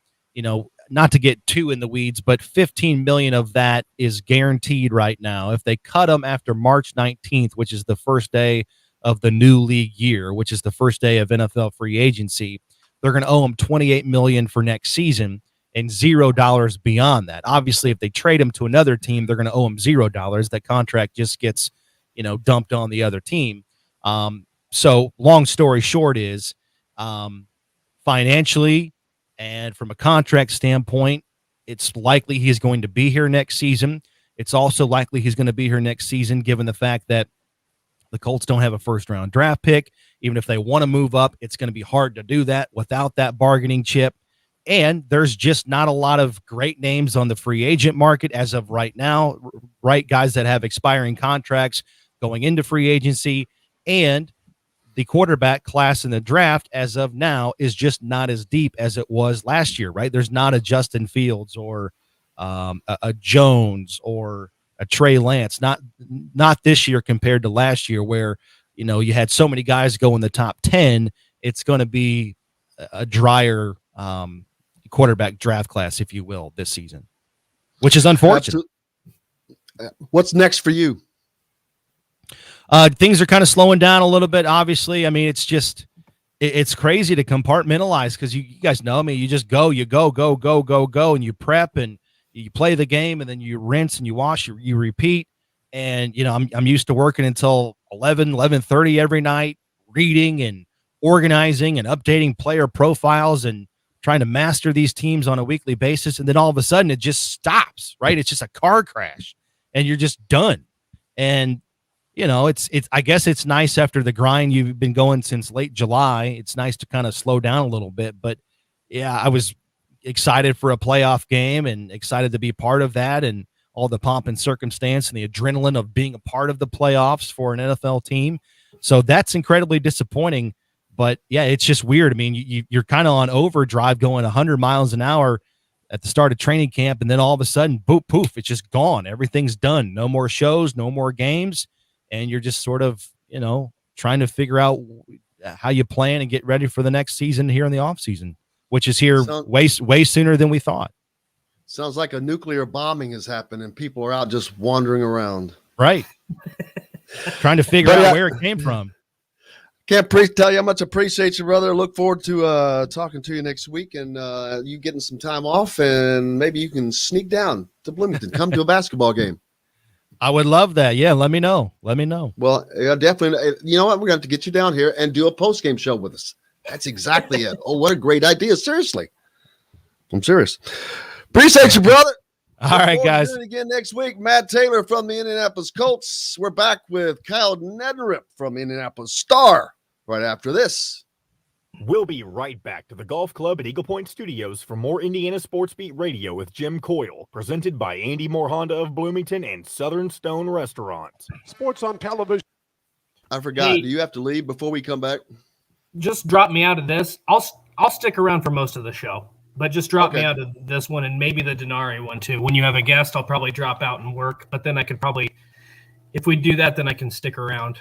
not to get too in the weeds, but $15 million of that is guaranteed right now. If they cut him after March 19th, which is the first day of the new league year, which is the first day of NFL free agency, they're going to owe him $28 million for next season and $0 beyond that. Obviously, if they trade him to another team, they're going to owe him $0. That contract just gets, dumped on the other team. So long story short is financially and from a contract standpoint, it's likely he's going to be here next season. It's also likely he's going to be here next season, given the fact that the Colts don't have a first-round draft pick. Even if they want to move up, it's going to be hard to do that without that bargaining chip. And there's just not a lot of great names on the free agent market as of right now, right? Guys that have expiring contracts going into free agency. And the quarterback class in the draft as of now is just not as deep as it was last year, right? There's not a Justin Fields or a Jones or a Trey Lance, not this year compared to last year where, you had so many guys go in the top 10. It's going to be a drier quarterback draft class, if you will, this season, which is unfortunate. What's next for you? Things are kind of slowing down a little bit, obviously. I mean, it's crazy to compartmentalize because you guys know me. You just go, and you prep and you play the game and then you rinse and you wash, you repeat. And, I'm used to working until 11:30 every night, reading and organizing and updating player profiles and trying to master these teams on a weekly basis. And then all of a sudden it just stops, right? It's just a car crash and you're just done. And, it's I guess it's nice after the grind you've been going since late July. It's nice to kind of slow down a little bit. But yeah, I was excited for a playoff game and excited to be part of that and all the pomp and circumstance and the adrenaline of being a part of the playoffs for an NFL team. So that's incredibly disappointing. But yeah, it's just weird. I mean, you're kind of on overdrive going 100 miles an hour at the start of training camp. And then all of a sudden, poof, it's just gone. Everything's done. No more shows, no more games. And you're just sort of, trying to figure out how you plan and get ready for the next season here in the off season, which is here way sooner than we thought. Sounds like a nuclear bombing has happened and people are out just wandering around. Right. Trying to figure out where it came from. Can't tell you how much I appreciate you, brother. Look forward to talking to you next week and you getting some time off and maybe you can sneak down to Bloomington, come to a basketball game. I would love that. Yeah, let me know. Well, yeah, definitely. You know what? We're going to have to get you down here and do a post-game show with us. That's exactly it. Oh, what a great idea. Seriously. I'm serious. Appreciate you, brother. All right, guys. Doing it again next week. Matt Taylor from the Indianapolis Colts. We're back with Kyle Neddenriep from Indianapolis Star right after this. We'll be right back to the Golf Club at Eagle Point Studios for more Indiana Sports Beat Radio with Jim Coyle, presented by Andy Moore Honda of Bloomington and Southern Stone Restaurant. Sports on television. I forgot. Hey, do you have to leave before we come back? Just drop me out of this. I'll stick around for most of the show, but just drop me out of this one and maybe the Denari one too. When you have a guest, I'll probably drop out and work, but then I could probably, if we do that, then I can stick around.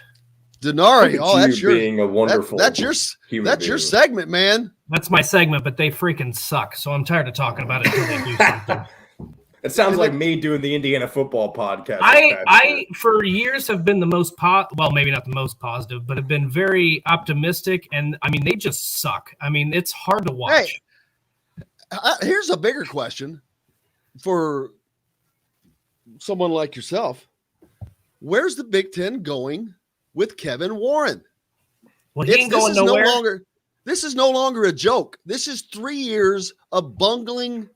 Denari, that's your being a wonderful. That's your segment, man. That's my segment, but they freaking suck. So I'm tired of talking about it until they do something. It sounds like me doing the Indiana football podcast. I for years have been the most well, maybe not the most positive, but have been very optimistic. And I mean, they just suck. I mean, it's hard to watch. Hey, here's a bigger question for someone like yourself. Where's the Big Ten going with Kevin Warren? Well, he ain't going nowhere. This is no longer a joke. This is 3 years of bungling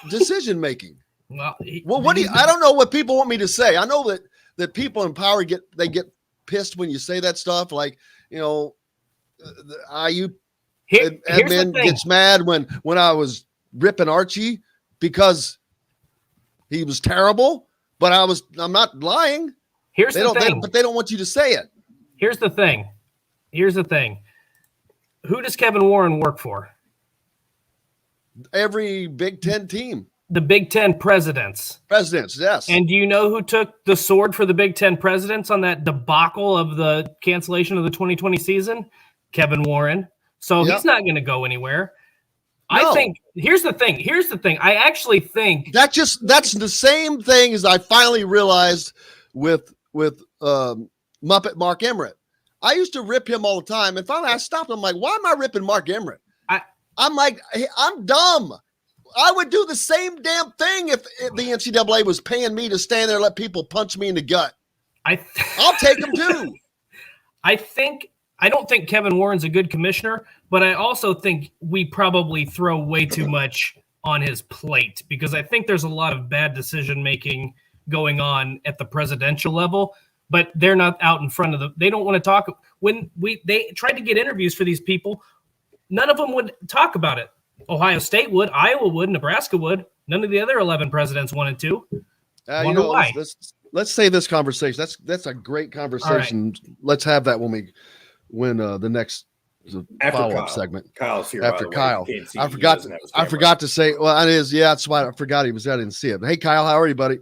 decision making. Well, What do you, I don't know what people want me to say. I know that people in power get pissed when you say that stuff. Like, the IU admin gets mad when I was ripping Archie because he was terrible, but I'm not lying. But they don't want you to say it. Here's the thing. Who does Kevin Warren work for? Every Big Ten team. The Big Ten presidents. Presidents, yes. And do you know who took the sword for the Big Ten presidents on that debacle of the cancellation of the 2020 season? Kevin Warren. So he's not going to go anywhere. No. I think here's the thing. I actually think that's the same thing as I finally realized with Muppet Mark Emmert. I used to rip him all the time, and finally I stopped. I'm like, why am I ripping Mark Emmert? I'm like, hey, I'm dumb. I would do the same damn thing if the NCAA was paying me to stand there and let people punch me in the gut. I'll take them too. I don't think Kevin Warren's a good commissioner, but I also think we probably throw way too much on his plate because I think there's a lot of bad decision-making going on at the presidential level, but they're not out in front of they don't want to talk. When they tried to get interviews for these people, none of them would talk about it. Ohio State would, Iowa would, Nebraska would. None of the other 11 presidents wanted to. Why? Let's save this conversation. That's a great conversation. Right. Let's have that when the next follow-up segment. Kyle's here. After Kyle, I forgot to say. Well, it is. Yeah, that's why I forgot he was. I didn't see it. Hey, Kyle, how are you, buddy?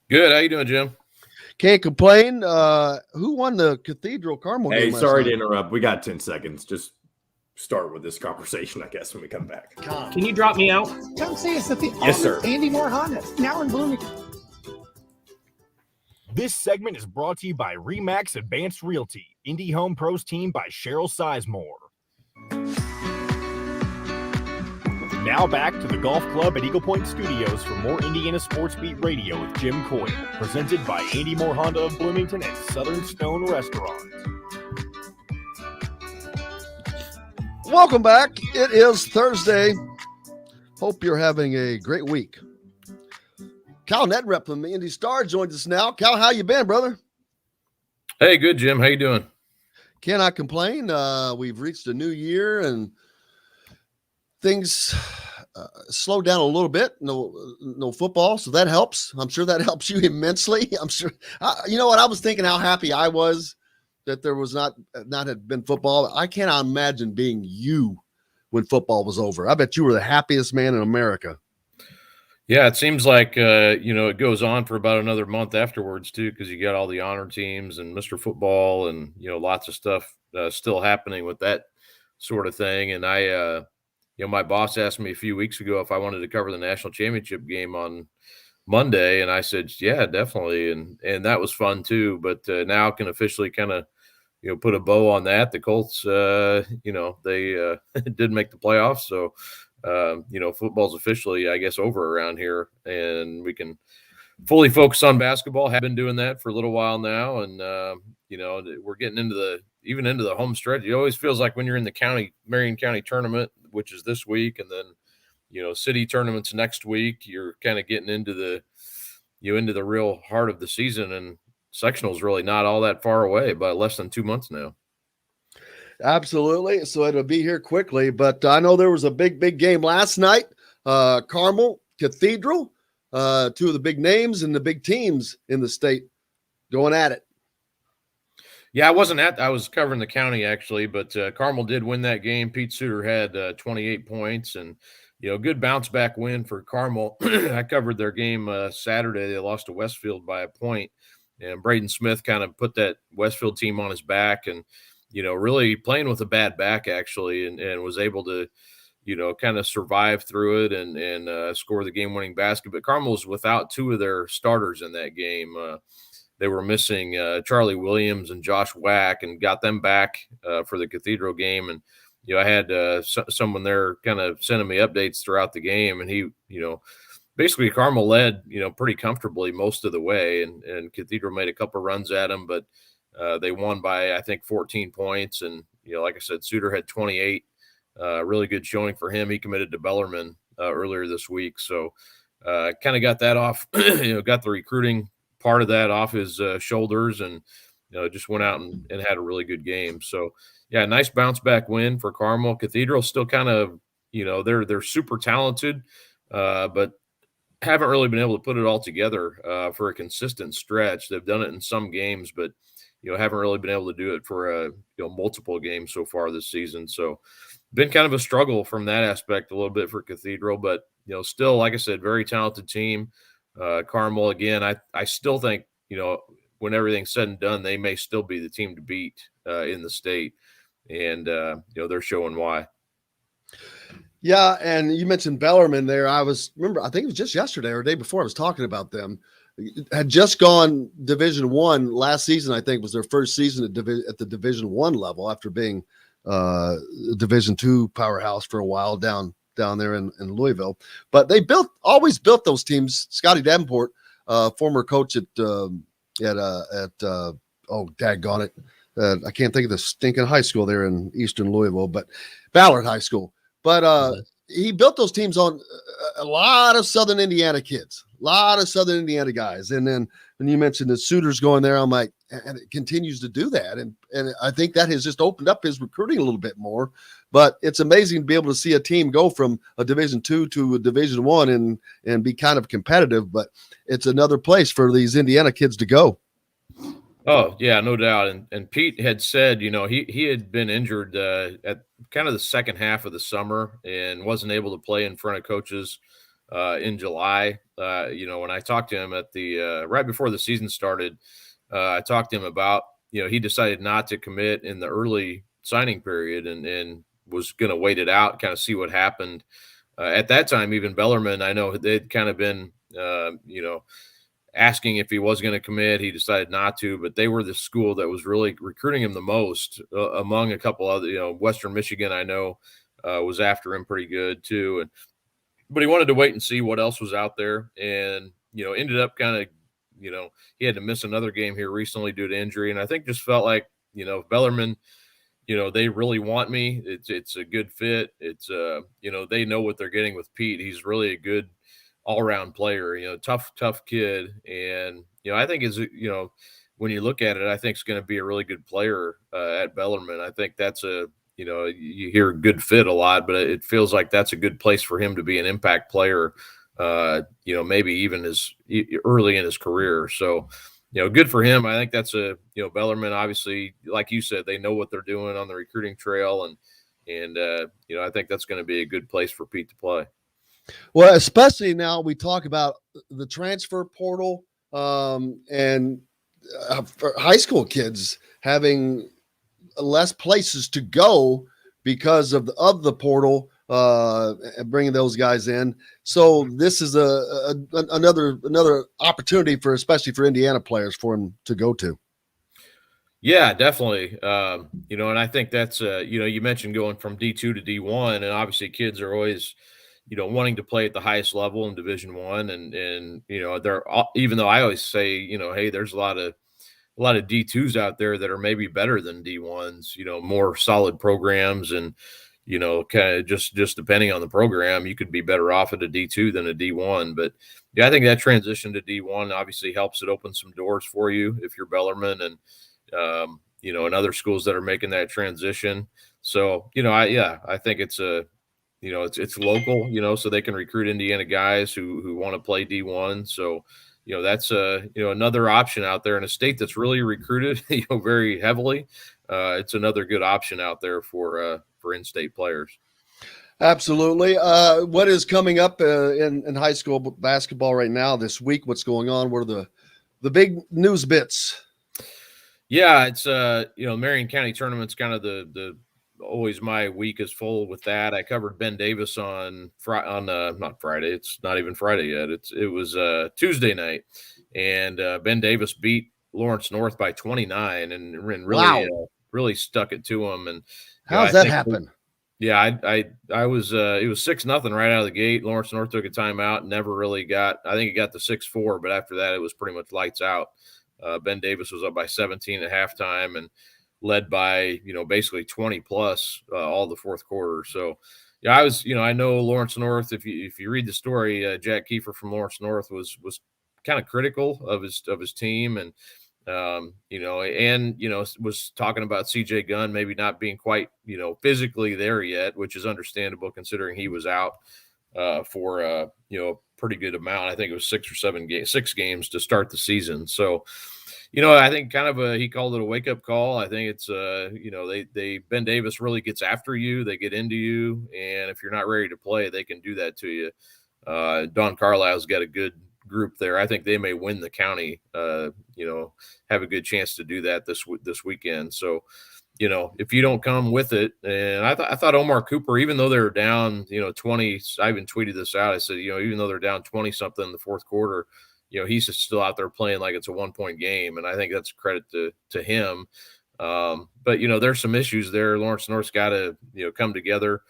Good. How you doing, Jim? Can't complain. Who won the Cathedral Carmel game? Hey, sorry to interrupt. We got 10 seconds. Just start with this conversation, I guess, when we come back. Can you drop me out? Come see us at the yes, sir. Andy Moore Honda, now in Bloomington. This segment is brought to you by Remax Advanced Realty, Indy Home Pros team by Cheryl Sizemore. Now back to the Golf Club at Eagle Point Studios for more Indiana Sports Beat Radio with Jim Coyle, presented by Andy Moore Honda of Bloomington and Southern Stone Restaurant. Welcome back. It is Thursday. Hope you're having a great week. Cal Neddenriep from the Indy Star joins us now. Cal, how you been, brother? Hey, good, Jim. How you doing? Cannot complain. We've reached a new year and things slowed down a little bit. No football, so that helps. I'm sure that helps you immensely. I'm sure. You know what? I was thinking how happy I was that there was not had been football. I cannot imagine being you when football was over. I bet you were the happiest man in America. Yeah, it seems like, it goes on for about another month afterwards, too, because you got all the honor teams and Mr. Football and, lots of stuff still happening with that sort of thing. And my boss asked me a few weeks ago if I wanted to cover the national championship game on Monday. And I said, yeah, definitely. And that was fun, too. But now I can officially kind of, put a bow on that. The Colts, they did make the playoffs. So, football's officially, I guess, over around here, and we can fully focus on basketball. Have been doing that for a little while now, and we're getting into the home stretch. It always feels like when you're in the Marion County tournament, which is this week, and then city tournaments next week, you're kind of getting into the real heart of the season, and sectional is really not all that far away, but less than 2 months now. Absolutely. So it'll be here quickly, but I know there was a big game last night. Carmel, Cathedral, two of the big names and the big teams in the state going at it. Yeah, I was covering the county actually, but Carmel did win that game. Pete Suter had 28 points and, good bounce back win for Carmel. I covered their game Saturday. They lost to Westfield by a point, and Braden Smith kind of put that Westfield team on his back and, really playing with a bad back actually, and was able to, kind of survive through it and score the game-winning basket. But Carmel was without two of their starters in that game. They were missing Charlie Williams and Josh Wack, and got them back for the Cathedral game. And, I had someone there kind of sending me updates throughout the game, and he, basically Carmel led, pretty comfortably most of the way, and Cathedral made a couple runs at them, but they won by, I think, 14 points. And, like I said, Suter had 28, really good showing for him. He committed to Bellarmine, earlier this week. So kind of got that off, got the recruiting part of that off his shoulders, and just went out and had a really good game. So yeah, nice bounce back win for Carmel. Cathedral still kind of, they're super talented, but haven't really been able to put it all together for a consistent stretch. They've done it in some games, but haven't really been able to do it for multiple games so far this season. So been kind of a struggle from that aspect a little bit for Cathedral, but still, like I said, very talented team. Carmel, again, I still think when everything's said and done, they may still be the team to beat in the state, and they're showing why. Yeah, and you mentioned Bellarmine there. I think it was just yesterday or the day before I was talking about them. Had just gone Division I last season. I think was their first season at the Division I level after being Division II powerhouse for a while down there in Louisville. But they always built those teams. Scotty Davenport, former coach at daggone it. I can't think of the stinking high school there in Eastern Louisville, but Ballard High School. But he built those teams on a lot of Southern Indiana kids, a lot of Southern Indiana guys. And then when you mentioned the Suitors going there, I'm like, and it continues to do that. And I think that has just opened up his recruiting a little bit more. But it's amazing to be able to see a team go from a Division II to a Division I and be kind of competitive. But it's another place for these Indiana kids to go. Oh, yeah, no doubt. And Pete had said, he had been injured at kind of the second half of the summer and wasn't able to play in front of coaches in July. When I talked to him at the right before the season started, I talked to him about, he decided not to commit in the early signing period and was going to wait it out, kind of see what happened. At that time, even Bellarmine, I know they'd kind of been, asking if he was going to commit. He decided not to, but they were the school that was really recruiting him the most among a couple other, Western Michigan, I know, was after him pretty good too. But he wanted to wait and see what else was out there, and, ended up kind of, he had to miss another game here recently due to injury. And I think just felt like, Bellarmine, they really want me. It's a good fit. It's, they know what they're getting with Pete. He's really a good all-around player, tough kid. And, I think when you look at it, I think it's going to be a really good player at Bellarmine. I think that's you hear good fit a lot, but it feels like that's a good place for him to be an impact player, maybe even early in his career. So, good for him. I think that's Bellarmine, obviously, like you said, they know what they're doing on the recruiting trail. And I think that's going to be a good place for Pete to play. Well, especially now we talk about the transfer portal and for high school kids having less places to go because of the portal and bringing those guys in. So this is another opportunity especially for Indiana players for them to go to. Yeah, definitely. And I think that's you mentioned going from D2 to D1, and obviously kids are always wanting to play at the highest level in Division I, and they're, even though I always say, hey, there's a lot of D2s out there that are maybe better than D1s, more solid programs, and kind of just depending on the program, you could be better off at a D2 than a D1. But yeah, I think that transition to D1 obviously helps it open some doors for you if you're Bellarmine and and other schools that are making that transition. So I think it's it's local, so they can recruit Indiana guys who want to play D1. So, that's another option out there in a state that's really recruited, very heavily. It's another good option out there for in-state players. Absolutely. What is coming up in high school basketball right now this week? What's going on? What are the big news bits? Yeah, it's Marion County tournament's kind of the always my week is full with that. I covered Ben Davis on not Friday. It's not even Friday yet. It was Tuesday night, and Ben Davis beat Lawrence North by 29 and really really stuck it to him. And how's that happen? Yeah, I was it was 6-0 right out of the gate. Lawrence North took a timeout, never really got. I think it got to 6-4, but after that it was pretty much lights out. Ben Davis was up by 17 at halftime and led by, basically 20 plus all the fourth quarter. So, Yeah, I know Lawrence North. If you read the story, Jack Kiefer from Lawrence North was kind of critical of his team, and was talking about CJ Gunn maybe not being quite physically there yet, which is understandable considering he was out for a pretty good amount. I think it was 6 games to start the season. So, I think kind of he called it a wake up call. I think it's Ben Davis really gets after you. They get into you, and if you're not ready to play, they can do that to you. Don Carlisle's got a good group there. I think they may win the county. Have a good chance to do that this weekend. So, if you don't come with it, and I thought Omar Cooper, even though they're down, 20, I even tweeted this out. I said, even though they're down 20 something in the fourth quarter, he's still out there playing like it's a 1-point game. And I think that's a credit to him. But there's some issues there. Lawrence North's got to, come together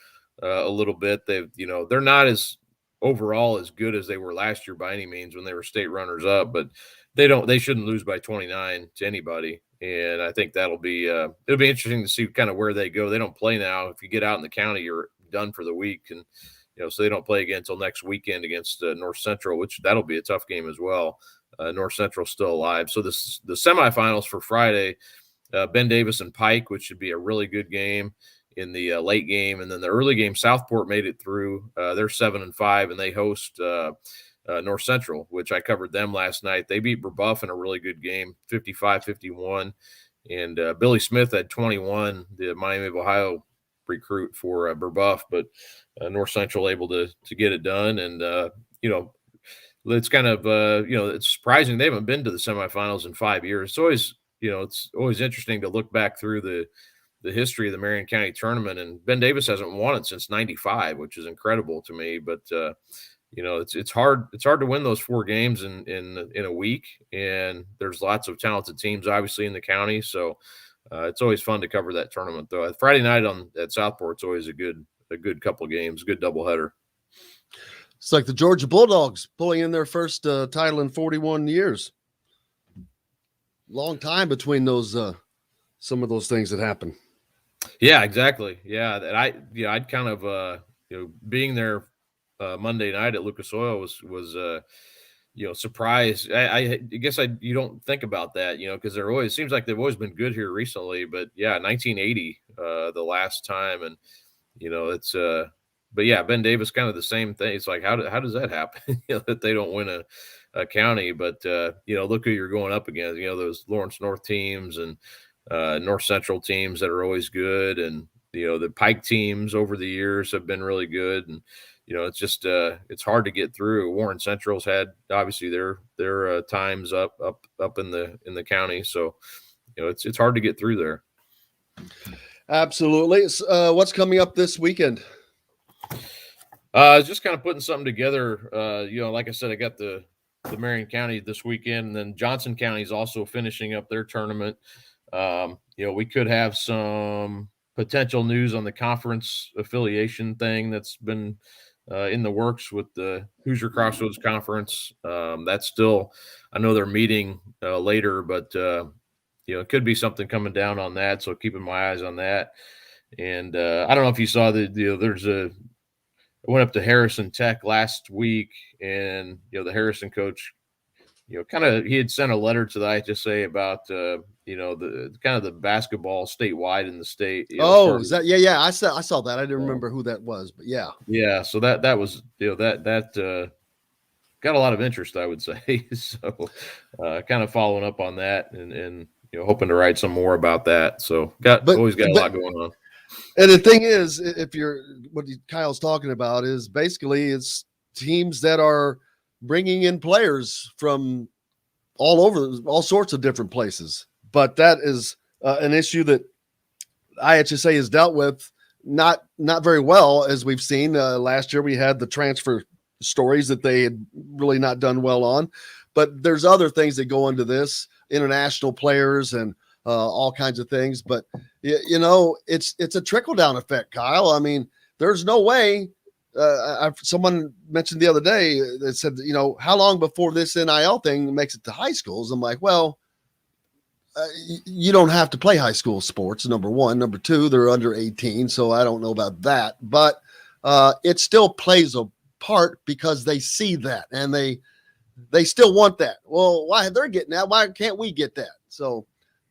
a little bit. They're not as overall as good as they were last year by any means when they were state runners up, but they shouldn't lose by 29 to anybody. And I think it'll be interesting to see kind of where they go. They don't play now. If you get out in the county, you're done for the week. And, so they don't play again until next weekend against North Central, which that'll be a tough game as well. North Central's still alive. So the semifinals for Friday, Ben Davis and Pike, which should be a really good game in the late game. And then the early game, Southport made it through. They're 7-5, and they host North Central, which I covered them last night. They beat Brebeuf in a really good game, 55-51. And Billy Smith had 21, the Miami of Ohio recruit for Brebeuf, but North Central able to get it done. And, it's kind of, it's surprising they haven't been to the semifinals in 5 years. It's always interesting to look back through the history of the Marion County tournament, and Ben Davis hasn't won it since 95, which is incredible to me. But it's hard to win those 4 games in a week, and there's lots of talented teams obviously in the county. So it's always fun to cover that tournament, though. Friday night at Southport's always a good couple of games, good doubleheader. It's like the Georgia Bulldogs pulling in their first title in 41 years. Long time between those some of those things that happen. Yeah, exactly. Yeah, that I'd kind of being there Monday night at Lucas Oil was surprised. I guess you don't think about that, because they're always seems like they've always been good here recently. But yeah, 1980 the last time, and it's but yeah, Ben Davis kind of the same thing. It's like how does that happen? That they don't win a county, but look who you're going up against. Those Lawrence North teams and North Central teams that are always good, and the Pike teams over the years have been really good, and it's just it's hard to get through. Warren Central's had obviously their times up in the county, so it's hard to get through there. Absolutely. What's coming up this weekend? Just kind of putting something together. Like I said, I got the Marion County this weekend, and then Johnson County is also finishing up their tournament. We could have some potential news on the conference affiliation thing that's been in the works with the Hoosier Crossroads Conference. That's still, I know they're meeting later, but it could be something coming down on that. So keeping my eyes on that. And I don't know if you saw I went up to Harrison Tech last week, and the Harrison coach, he had sent a letter to the IHSA about the kind of the basketball statewide in the state. Is that yeah? I saw that. I didn't remember who that was, but yeah. Yeah, so that was that got a lot of interest, I would say. So kind of following up on that, and hoping to write some more about that. So always got a lot going on. And the thing is, what Kyle's talking about is basically it's teams that are bringing in players from all sorts of different places. But that is an issue that IHSA has dealt with not very well, as we've seen. Last year we had the transfer stories that they had really not done well on. But there's other things that go into this, international players and all kinds of things. But, it's a trickle-down effect, Kyle. I mean, there's no way. Someone mentioned the other day that said, how long before this NIL thing makes it to high schools? I'm like, well, you don't have to play high school sports, number one. Number two, they're under 18, so I don't know about that. But it still plays a part because they see that and they still want that. Well, why they're getting that? Why can't we get that? So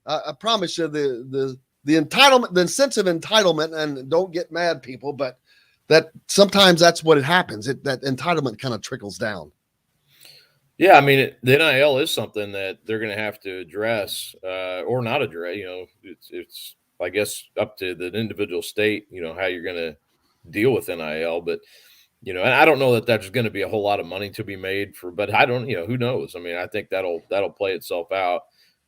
I promise you the entitlement, the sense of entitlement, and don't get mad, people, but that sometimes that's what it happens. That entitlement kind of trickles down. Yeah, I mean, the NIL is something that they're going to have to address or not address. You know, it's I guess up to the individual state, you know, how you're going to deal with NIL. But, you know, and I don't know that there's going to be a whole lot of money to be made but I don't, you know, who knows? I mean, I think that'll play itself out.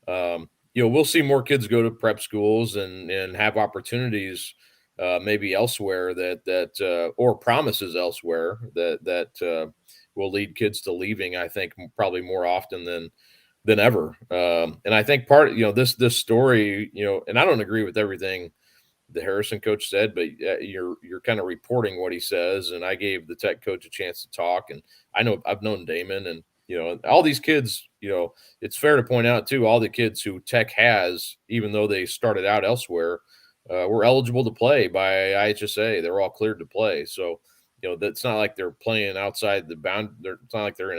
You know, we'll see more kids go to prep schools and have opportunities maybe elsewhere that or promises elsewhere that will lead kids to leaving, I think, probably more often than ever. And I think this story, you know, and I don't agree with everything the Harrison coach said, but you're kind of reporting what he says. And I gave the Tech coach a chance to talk, and I've known Damon, and you know, all these kids. You know, it's fair to point out too, all the kids who Tech has, even though they started out elsewhere, were eligible to play by IHSA. They're all cleared to play. So, you know, that's not like they're playing outside the bound. It's not like they're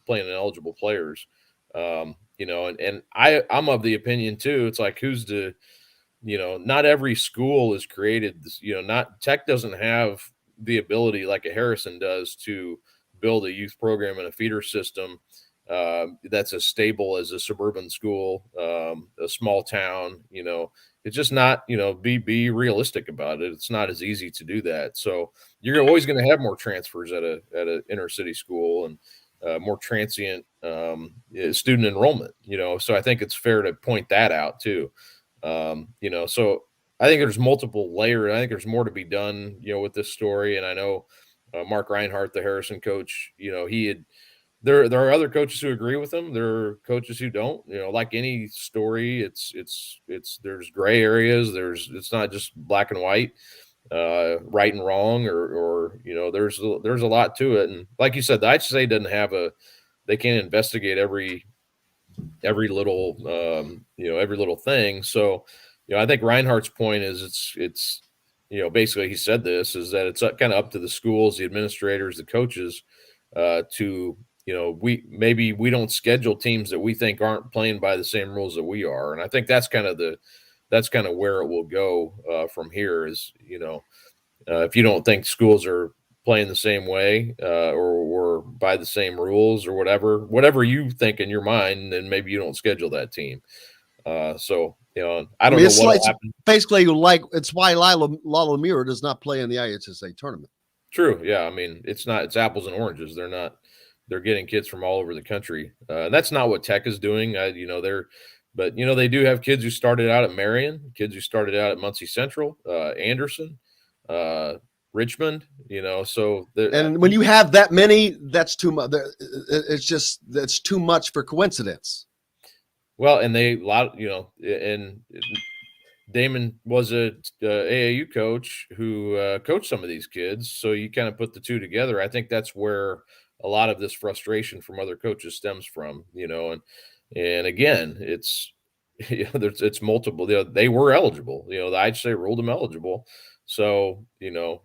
playing ineligible players. You know, and I'm of the opinion too. It's like, you know, not every school is created. You know, Tech doesn't have the ability like a Harrison does to build a youth program and a feeder system that's as stable as a suburban school, a small town. You know, it's just not, you know, be realistic about it. It's not as easy to do that. So you're always going to have more transfers at a inner city school and more transient student enrollment, you know. So I think it's fair to point that out too. You know, so I think there's multiple layers. I think there's more to be done, you know, with this story. And I know Mark Reinhardt, the Harrison coach, you know, there are other coaches who agree with him. There are coaches who don't. You know, like any story, it's there's gray areas. It's not just black and white, right and wrong, or you know, there's a lot to it. And like you said, the IHSA doesn't have they can't investigate every little every little thing. So, you know, I think Reinhardt's point is it's you know, basically he said this is that it's kind of up to the schools, the administrators, the coaches to, you know, we don't schedule teams that we think aren't playing by the same rules that we are. And I think that's kind of where it will go from here is, you know, if you don't think schools are playing the same way or by the same rules or whatever you think in your mind, then maybe you don't schedule that team. So, you know, I don't know what will happen. Basically, it's why Lala Mira does not play in the IHSA tournament. True. Yeah. I mean, it's apples and oranges. They're getting kids from all over the country. And that's not what Tech is doing. You know, but you know, they do have kids who started out at Marion, kids who started out at Muncie Central, Anderson, Richmond, you know, so and when you have that many, that's too much. That's too much for coincidence. Well, and and Damon was a AAU coach who coached some of these kids, so you kind of put the two together. I think that's where a lot of this frustration from other coaches stems from, you know, and again, it's you know, it's multiple. You know, they were eligible. You know, the IHSA ruled them eligible. So, you know,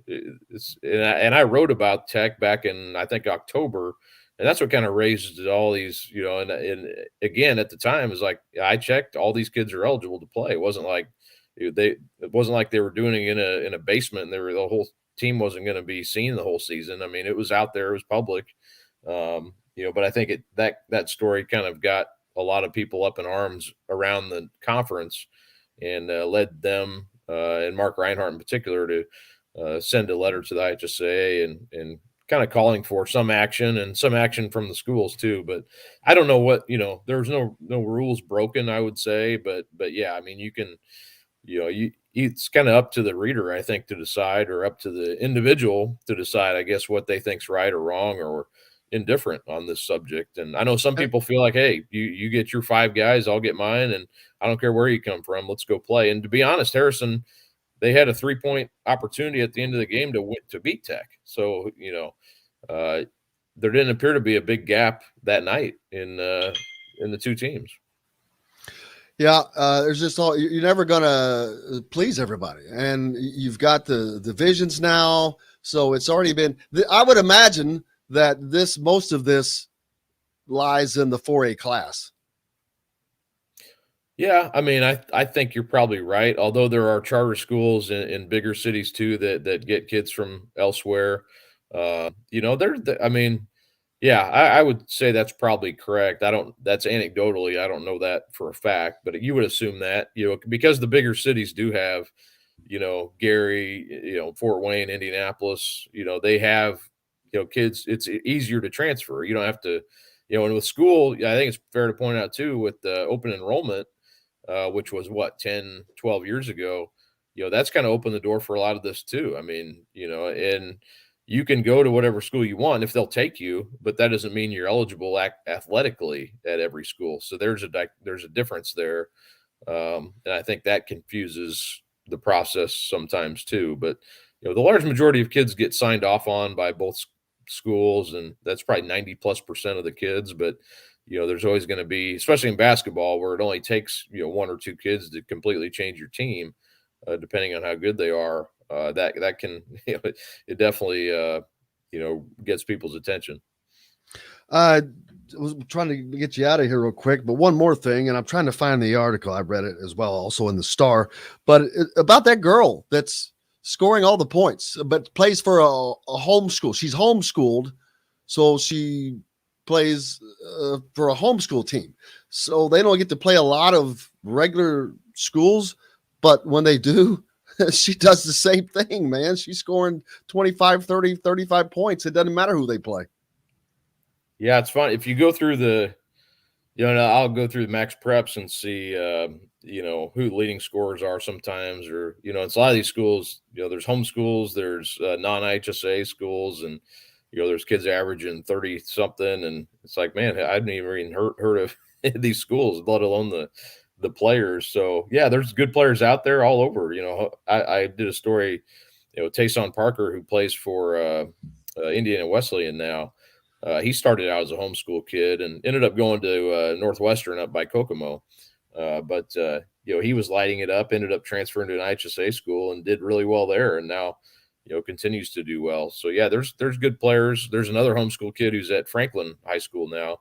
and I wrote about Tech back in, I think, October, and that's what kind of raised all these, you know, and again, at the time, it was like, I checked, all these kids are eligible to play. It wasn't like they were doing it in a basement and the whole team wasn't going to be seen the whole season. I mean, it was out there, it was public, you know, but I think that story kind of got a lot of people up in arms around the conference and led them, and Mark Reinhardt in particular, to send a letter to the IHSA and kind of calling for some action from the schools too. But I don't know what, you know, there's no rules broken, I would say, but yeah, I mean, you can, you know, it's kind of up to the reader, I think, to decide, or up to the individual to decide, I guess, what they think's right or wrong or indifferent on this subject. And I know some people feel like, hey, you get your 5 guys, I'll get mine, and I don't care where you come from, let's go play. And to be honest, Harrison, they had a 3-point opportunity at the end of the game to beat Tech. So, you know, there didn't appear to be a big gap that night in the two teams. Yeah, there's just you're never gonna please everybody, and you've got the divisions now. So it's already been. I would imagine that most of this lies in the 4A class. Yeah, I mean, I think you're probably right. Although there are charter schools in bigger cities too that get kids from elsewhere. I mean, yeah, I would say that's probably correct. That's anecdotally, I don't know that for a fact, but you would assume that, because the bigger cities do have, Gary, Fort Wayne, Indianapolis, they have, kids, it's easier to transfer. You don't have to, and with school, I think it's fair to point out too, with the open enrollment, which was 10, 12 years ago, that's kind of opened the door for a lot of this too. I mean, and you can go to whatever school you want if they'll take you, but that doesn't mean you're eligible athletically at every school. So there's a difference there. And I think that confuses the process sometimes too, but the large majority of kids get signed off on by both schools, and that's probably 90+% of the kids, but there's always going to be, especially in basketball, where it only takes, 1 or 2 kids to completely change your team, depending on how good they are. That can, it definitely, gets people's attention. I was trying to get you out of here real quick, but one more thing, and I'm trying to find the article. I read it as well, also in the Star, but about that girl that's scoring all the points, but plays for a homeschool. She's homeschooled, so she plays for a homeschool team. So they don't get to play a lot of regular schools, but when they do, she does the same thing, man. She's scoring 25, 30, 35 points. It doesn't matter who they play. Yeah, it's fun. If you go through I'll go through the max preps and see, who the leading scorers are sometimes, or, it's a lot of these schools, there's home schools, there's non-HSA schools, and, there's kids averaging 30 something. And it's like, man, I didn't even heard of these schools, let alone the players. So yeah, there's good players out there all over. I did a story, Tayson Parker, who plays for Indiana Wesleyan now. He started out as a homeschool kid and ended up going to Northwestern up by Kokomo. But he was lighting it up, ended up transferring to an HSA school and did really well there. And now, continues to do well. So yeah, there's good players. There's another homeschool kid who's at Franklin High School now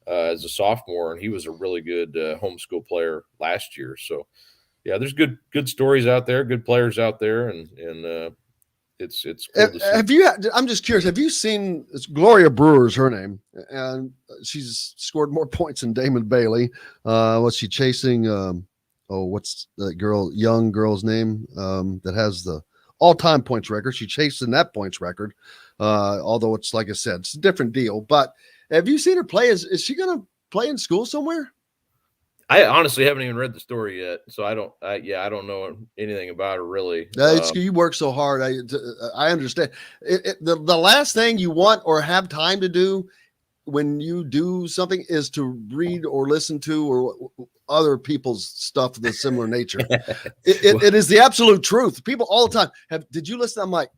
as a sophomore, and he was a really good homeschool player last year. So yeah, there's good stories out there, good players out there, and it's cool to see. I'm just curious, have you seen, Gloria Brewer's her name, and she's scored more points than Damon Bailey. Was she chasing what's that young girl's name that has the all-time points record? She chasing that points record, although it's, like I said, it's a different deal. But have you seen her play? Is she going to play in school somewhere? I honestly haven't even read the story yet, so I don't know anything about her really. You work so hard. I understand. The last thing you want or have time to do when you do something is to read or listen to or other people's stuff of the similar nature. It is the absolute truth. People all the time did you listen? I'm like,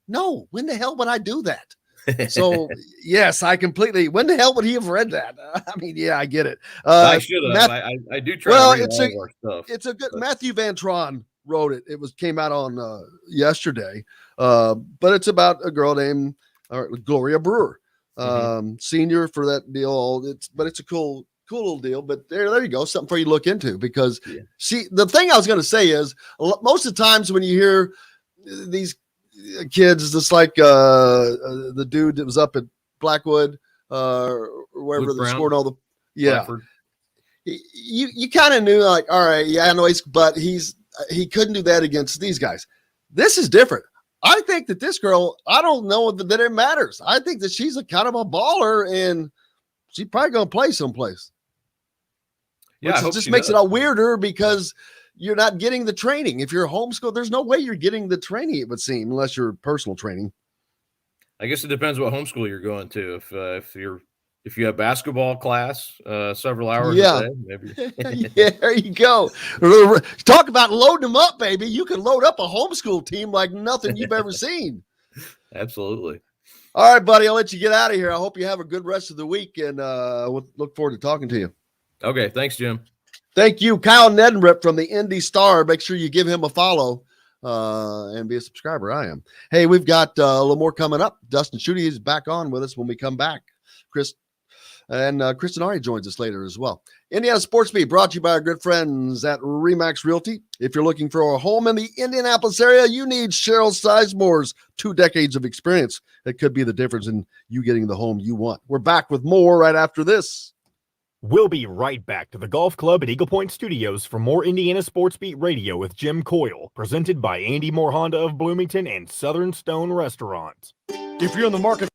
no, when the hell would I do that? So yes, I completely. When the hell would he have read that? I mean, yeah, I get it. I should have. I do try. Well, to read all of our stuff. It's a good. Matthew Van Tron wrote it. It came out on yesterday. But it's about a girl named Gloria Brewer, senior for that deal. It's a cool little deal. But there you go, something for you to look into, because the thing I was going to say is most of the times when you hear these kids, just like the dude that was up at Blackwood or wherever they scored all the Blackford. You kind of knew, like, all right, yeah, I know but he couldn't do that against these guys. This is different. I think that this girl, I don't know that it matters. I think that she's a kind of a baller, and she's probably going to play someplace. Yeah, it just makes it all weirder because you're not getting the training. If you're homeschooled, there's no way you're getting the training, it would seem, unless you're personal training. I guess it depends what homeschool you're going to. If you have basketball class several hours a day, maybe. Yeah, there you go. Talk about loading them up, baby. You can load up a homeschool team like nothing you've ever seen. Absolutely. All right, buddy, I'll let you get out of here. I hope you have a good rest of the week, and we'll look forward to talking to you. Okay, thanks, Jim. Thank you, Kyle Neddenriep from the Indy Star. Make sure you give him a follow. and be a subscriber. I am. Hey, we've got a little more coming up. Dustin Schutte is back on with us when we come back. Chris Denari joins us later as well. Indiana Sports Beat brought to you by our good friends at Remax Realty. If you're looking for a home in the Indianapolis area, you need Cheryl Sizemore's 2 decades of experience. That could be the difference in you getting the home you want. We're back with more right after this. We'll be right back to the Golf Club at Eagle Point Studios for more Indiana Sports Beat Radio with Jim Coyle, presented by Andy Moore Honda of Bloomington and Southern Stone Restaurant. If you're in the market.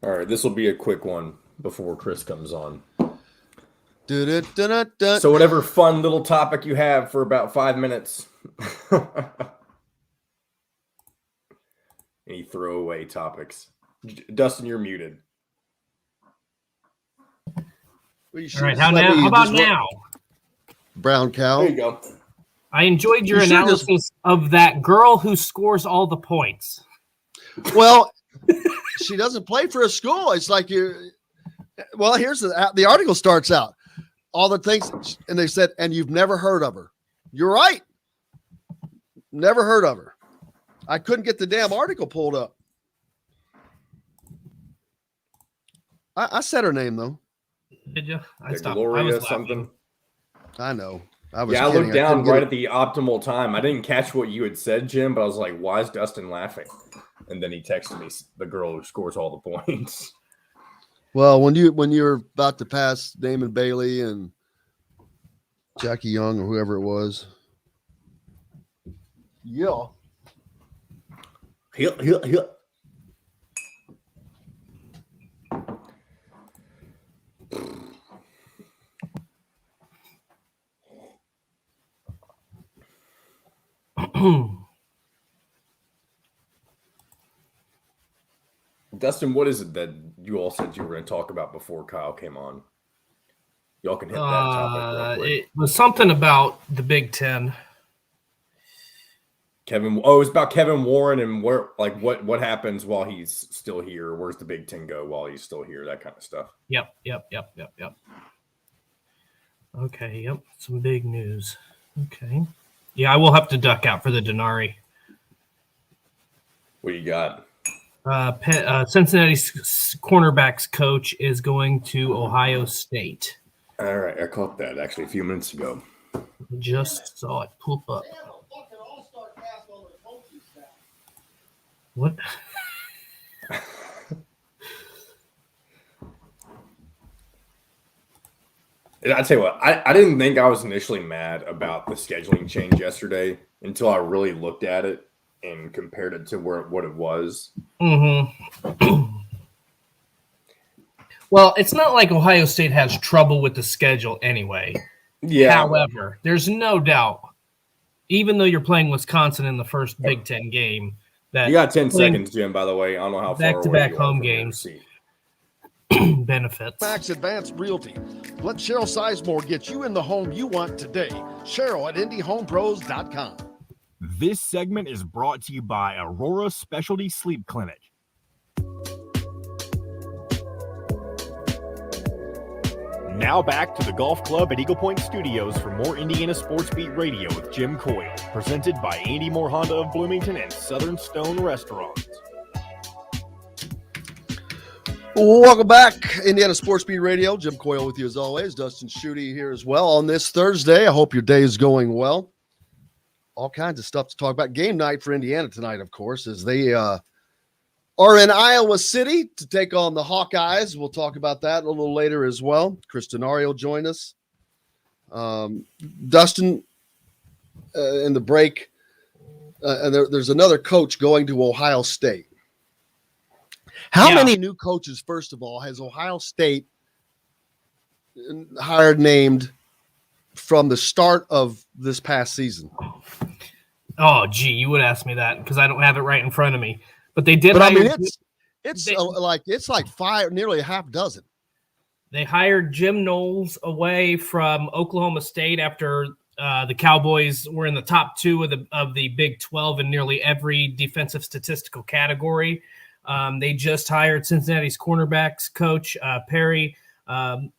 All right, this will be a quick one before Chris comes on. So So whatever fun little topic you have for about 5 minutes. Any throwaway topics. Dustin, you're muted. All right, how about now? Brown cow. There you go. I enjoyed your analysis of that girl who scores all the points. Well, she doesn't play for a school. It's like well, here's the article starts out. All the things, and they said, and you've never heard of her. You're right. Never heard of her. I couldn't get the damn article pulled up. I said her name, though. Did you? I stopped. Gloria something. I know. I looked down right at the optimal time. I didn't catch what you had said, Jim, but I was like, why is Dustin laughing? And then he texted me the girl who scores all the points. Well, when you're about to pass Damon Bailey and Jackie Young or whoever it was. Yeah. Yeah. Dustin, what is it that you all said you were going to talk about before Kyle came on? Y'all can hit that topic real quick. It was something about the Big Ten. It's about Kevin Warren and what happens while he's still here. Where's the Big Ten go while he's still here? That kind of stuff. Yep. Okay, yep. Some big news. Okay. Yeah, I will have to duck out for the Denari. What do you got? Cincinnati's cornerbacks coach is going to Ohio State. All right, I caught that actually a few minutes ago. Just saw it pop up. What? I tell you what, I didn't think I was initially mad about the scheduling change yesterday until I really looked at it and compared it to what it was. Mm-hmm. Well, it's not like Ohio State has trouble with the schedule anyway. Yeah. However, there's no doubt, even though you're playing Wisconsin in the first Big Ten game, that you got 10 seconds, Jim, by the way. I don't know how far back-to-back home games benefits. Max Advanced Realty. Let Cheryl Sizemore get you in the home you want today. Cheryl at IndyHomePros.com. This segment is brought to you by Aurora Specialty Sleep Clinic. Now back to the Golf Club at Eagle Point Studios for more Indiana Sports Beat Radio with Jim Coyle, presented by Andy Moore Honda of Bloomington and Southern Stone Restaurant. Welcome back, Indiana Sports Beat Radio. Jim Coyle with you as always. Dustin Schutte here as well on this Thursday. I hope your day is going well. All kinds of stuff to talk about. Game night for Indiana tonight, of course, as they are in Iowa City to take on the Hawkeyes. We'll talk about that a little later as well. Chris Denari will join us. Dustin, in the break, and there's another coach going to Ohio State. How many new coaches, first of all, has Ohio State named from the start of this past season? Oh, gee, you would ask me that because I don't have it right in front of me. But they did. But I mean, it's like five, nearly a half dozen. They hired Jim Knowles away from Oklahoma State after the Cowboys were in the top 2 of the Big 12 in nearly every defensive statistical category. They just hired Cincinnati's cornerbacks coach, Perry. I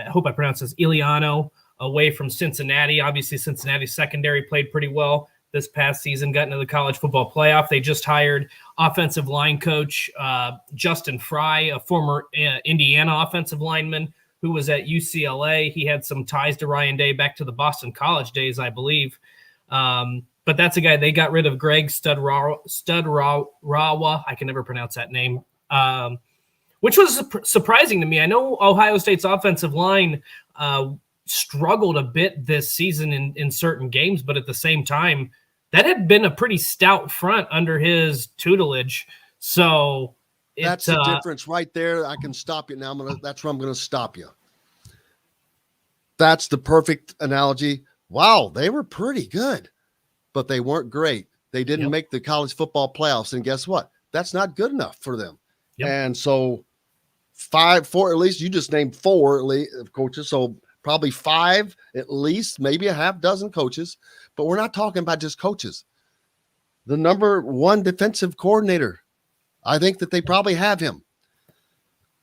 hope I pronounce this, Iliano, away from Cincinnati. Obviously, Cincinnati's secondary played pretty well this past season, got into the college football playoff. They just hired offensive line coach Justin Fry, a former Indiana offensive lineman who was at UCLA. He had some ties to Ryan Day back to the Boston College days, I believe. But that's a guy. They got rid of Greg Studrawa. I can never pronounce that name, which was surprising to me. I know Ohio State's offensive line struggled a bit this season in certain games, but at the same time, that had been a pretty stout front under his tutelage. So that's the difference right there. I can stop you now. That's where I'm going to stop you. That's the perfect analogy. Wow, they were pretty good, but they weren't great. They didn't make the college football playoffs, and guess what? That's not good enough for them. Yep. And so 4 at least. You just named 4 at least coaches, so probably 5 at least, maybe a half dozen coaches. But we're not talking about just coaches. The number 1 defensive coordinator, I think that they probably have him.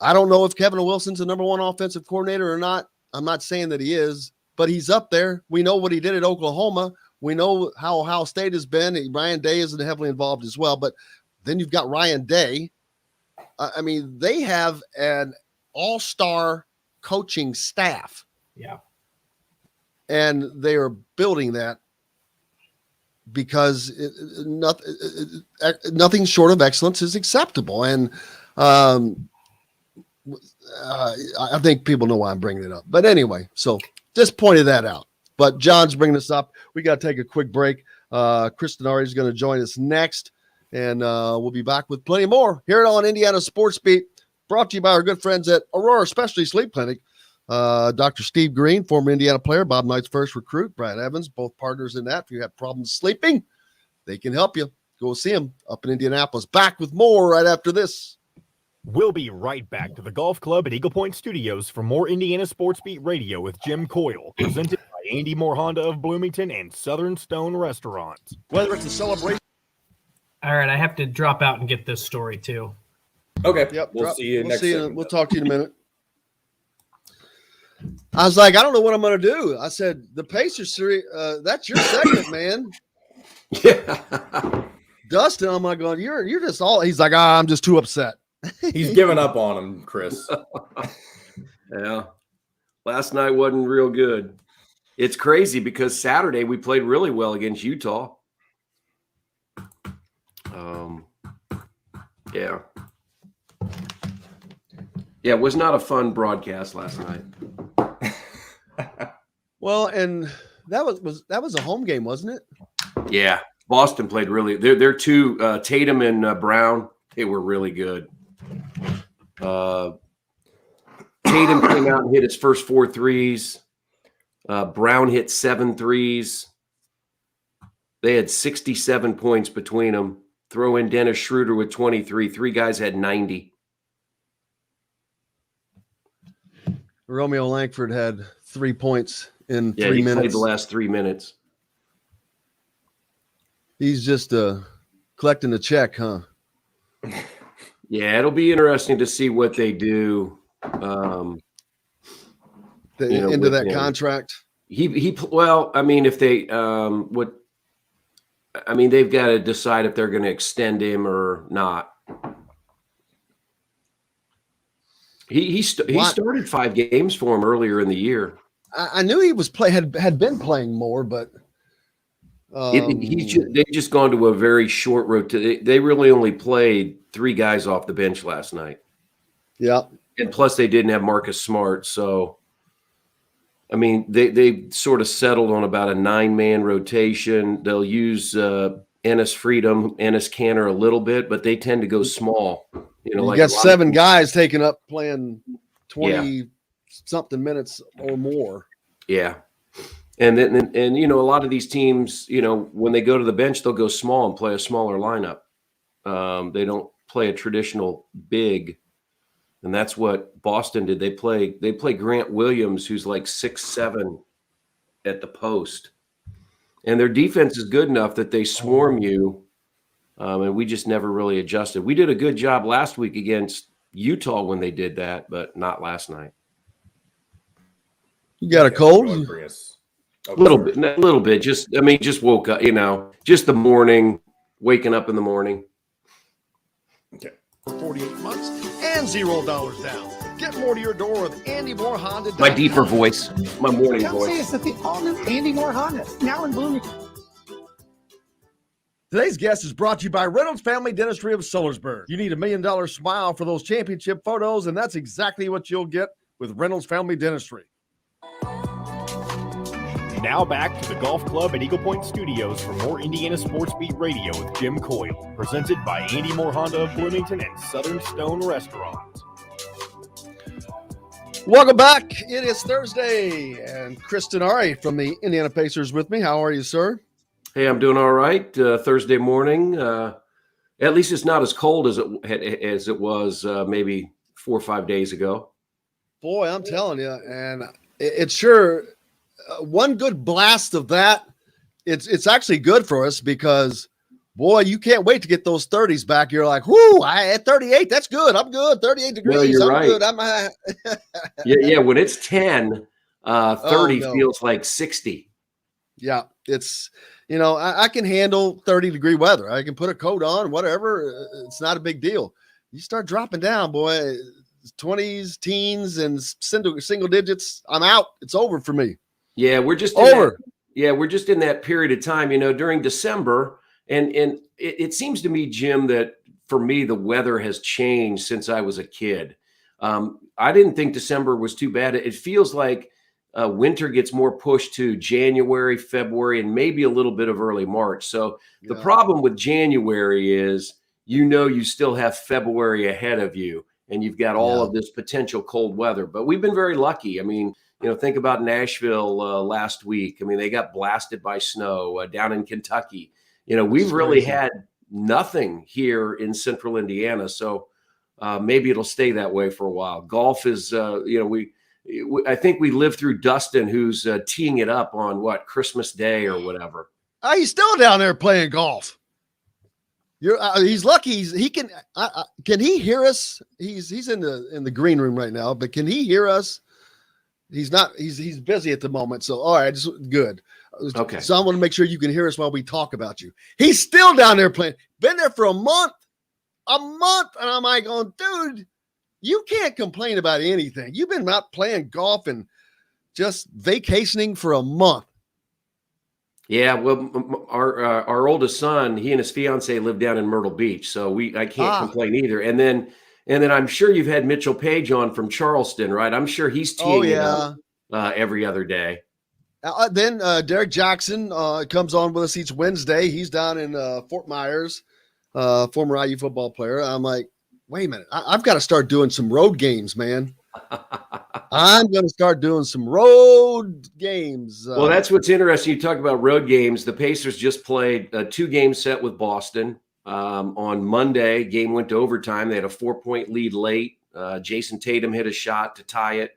I don't know if Kevin Wilson's the number 1 offensive coordinator or not. I'm not saying that he is, but he's up there. We know what he did at Oklahoma. We know how Ohio State has been. Ryan Day is heavily involved as well. But then you've got Ryan Day. I mean, they have an all-star coaching staff. Yeah. And they are building that because nothing short of excellence is acceptable. And I think people know why I'm bringing it up. But anyway, so just pointed that out. But John's bringing this up. We got to take a quick break. Chris Denari is going to join us next. And we'll be back with plenty more here on Indiana Sports Beat, brought to you by our good friends at Aurora Specialty Sleep Clinic. Dr. Steve Green, former Indiana player, Bob Knight's first recruit, Brad Evans, both partners in that. If you have problems sleeping, they can help you. Go see them up in Indianapolis. Back with more right after this. We'll be right back to the Golf Club at Eagle Point Studios for more Indiana Sports Beat Radio with Jim Coyle, presented by Andy Moore Honda of Bloomington and Southern Stone Restaurants. Whether it's a celebration. All right, I have to drop out and get this story too. Okay. Yep. We'll see you next week. We'll talk to you in a minute. I was like, I don't know what I'm going to do. I said, the Pacers series, that's your segment, man. Yeah. Dustin, I'm like going, you're just all, he's like, I'm just too upset. He's given up on him, Chris. Yeah. Last night wasn't real good. It's crazy because Saturday we played really well against Utah. Yeah. Yeah, it was not a fun broadcast last night. Well, and that was a home game, wasn't it? Yeah. Boston played really. They're two, Tatum and Brown, they were really good. Tatum came out and hit his first 4 threes. Brown hit 7 threes. They had 67 points between them. Throw in Dennis Schroeder with 23. 3 guys had 90. Romeo Langford had 3 points in 3 he minutes. played the last 3 minutes. He's just collecting a check, huh? Yeah, it'll be interesting to see what they do. Into that him. contract. Well, I mean, if they they've got to decide if they're going to extend him or not. He started 5 games for him earlier in the year. I knew he was had been playing more, but they've just gone to a very short rotation. They really only played 3 guys off the bench last night. Yeah, and plus they didn't have Marcus Smart, so I mean they sort of settled on about a 9-man rotation. They'll use Ennis Freedom, Ennis Canner a little bit, but they tend to go small. You got 7 guys taking up playing 20 something minutes or more. Yeah. And then a lot of these teams, when they go to the bench, they'll go small and play a smaller lineup. They don't play a traditional big. And that's what Boston did. They play Grant Williams, who's like 6'7" at the post. And their defense is good enough that they swarm you. And we just never really adjusted. We did a good job last week against Utah when they did that, but not last night. You got a cold? A little bit. Just woke up, just the morning, waking up in the morning. Okay. 48 months and $0 down. Get more to your door with Andy Moore Honda. My deeper voice, my morning Come voice. see us at the all-new Andy Moore Honda, now in Bloomington. Today's guest is brought to you by Reynolds Family Dentistry of Sillersburg. You need $1 million smile for those championship photos, and that's exactly what you'll get with Reynolds Family Dentistry. Now back to the Golf Club at Eagle Point Studios for more Indiana Sports Beat Radio with Jim Coyle, presented by Andy Moore Honda of Bloomington and Southern Stone Restaurant. Welcome back. It is Thursday, and Chris Denari from the Indiana Pacers with me. How are you, sir? Hey, I'm doing all right. Thursday morning. At least it's not as cold as it was maybe 4 or 5 days ago. Boy, I'm telling you, and it's sure one good blast of that. It's actually good for us because, boy, you can't wait to get those 30s back. You're like, whoo, I at 38, that's good. I'm good. 38 degrees. No, you're right. Good. I'm yeah. When it's 10, 30 feels like 60. Yeah, it's, I can handle 30-degree weather. I can put a coat on, whatever. It's not a big deal. You start dropping down, boy, 20s, teens, and single digits. I'm out. It's over for me. Yeah, we're just over. We're just in that period of time, during December. And it seems to me, Jim, that for me, the weather has changed since I was a kid. I didn't think December was too bad. It feels like winter gets more pushed to January, February, and maybe a little bit of early March. So the problem with January is, you still have February ahead of you, and you've got all of this potential cold weather. But we've been very lucky. I mean, think about Nashville last week. I mean, they got blasted by snow down in Kentucky. We've really had nothing here in central Indiana. So maybe it'll stay that way for a while. Golf is, I think we lived through Dustin, who's teeing it up on Christmas Day or whatever. He's still down there playing golf. He's lucky. He can. Can he hear us? He's in the green room right now, but can he hear us? He's not. He's busy at the moment. So all right, just good. Okay. So I want to make sure you can hear us while we talk about you. He's still down there playing. Been there for a month, and I'm like, going, dude, you can't complain about anything. You've been out playing golf and just vacationing for a month. Yeah, well, our oldest son, he and his fiance live down in Myrtle Beach, so I can't complain either. And then I'm sure you've had Mitchell Page on from Charleston, right? I'm sure he's teeing it up every other day. Then Derek Jackson comes on with us each Wednesday. He's down in Fort Myers, former IU football player. I'm like, wait a minute, I've got to start doing some road games, man. I'm going to start doing some road games. Well, that's what's interesting. You talk about road games. The Pacers just played a 2-game set with Boston. On Monday, game went to overtime. They had a 4-point lead late. Jason Tatum hit a shot to tie it.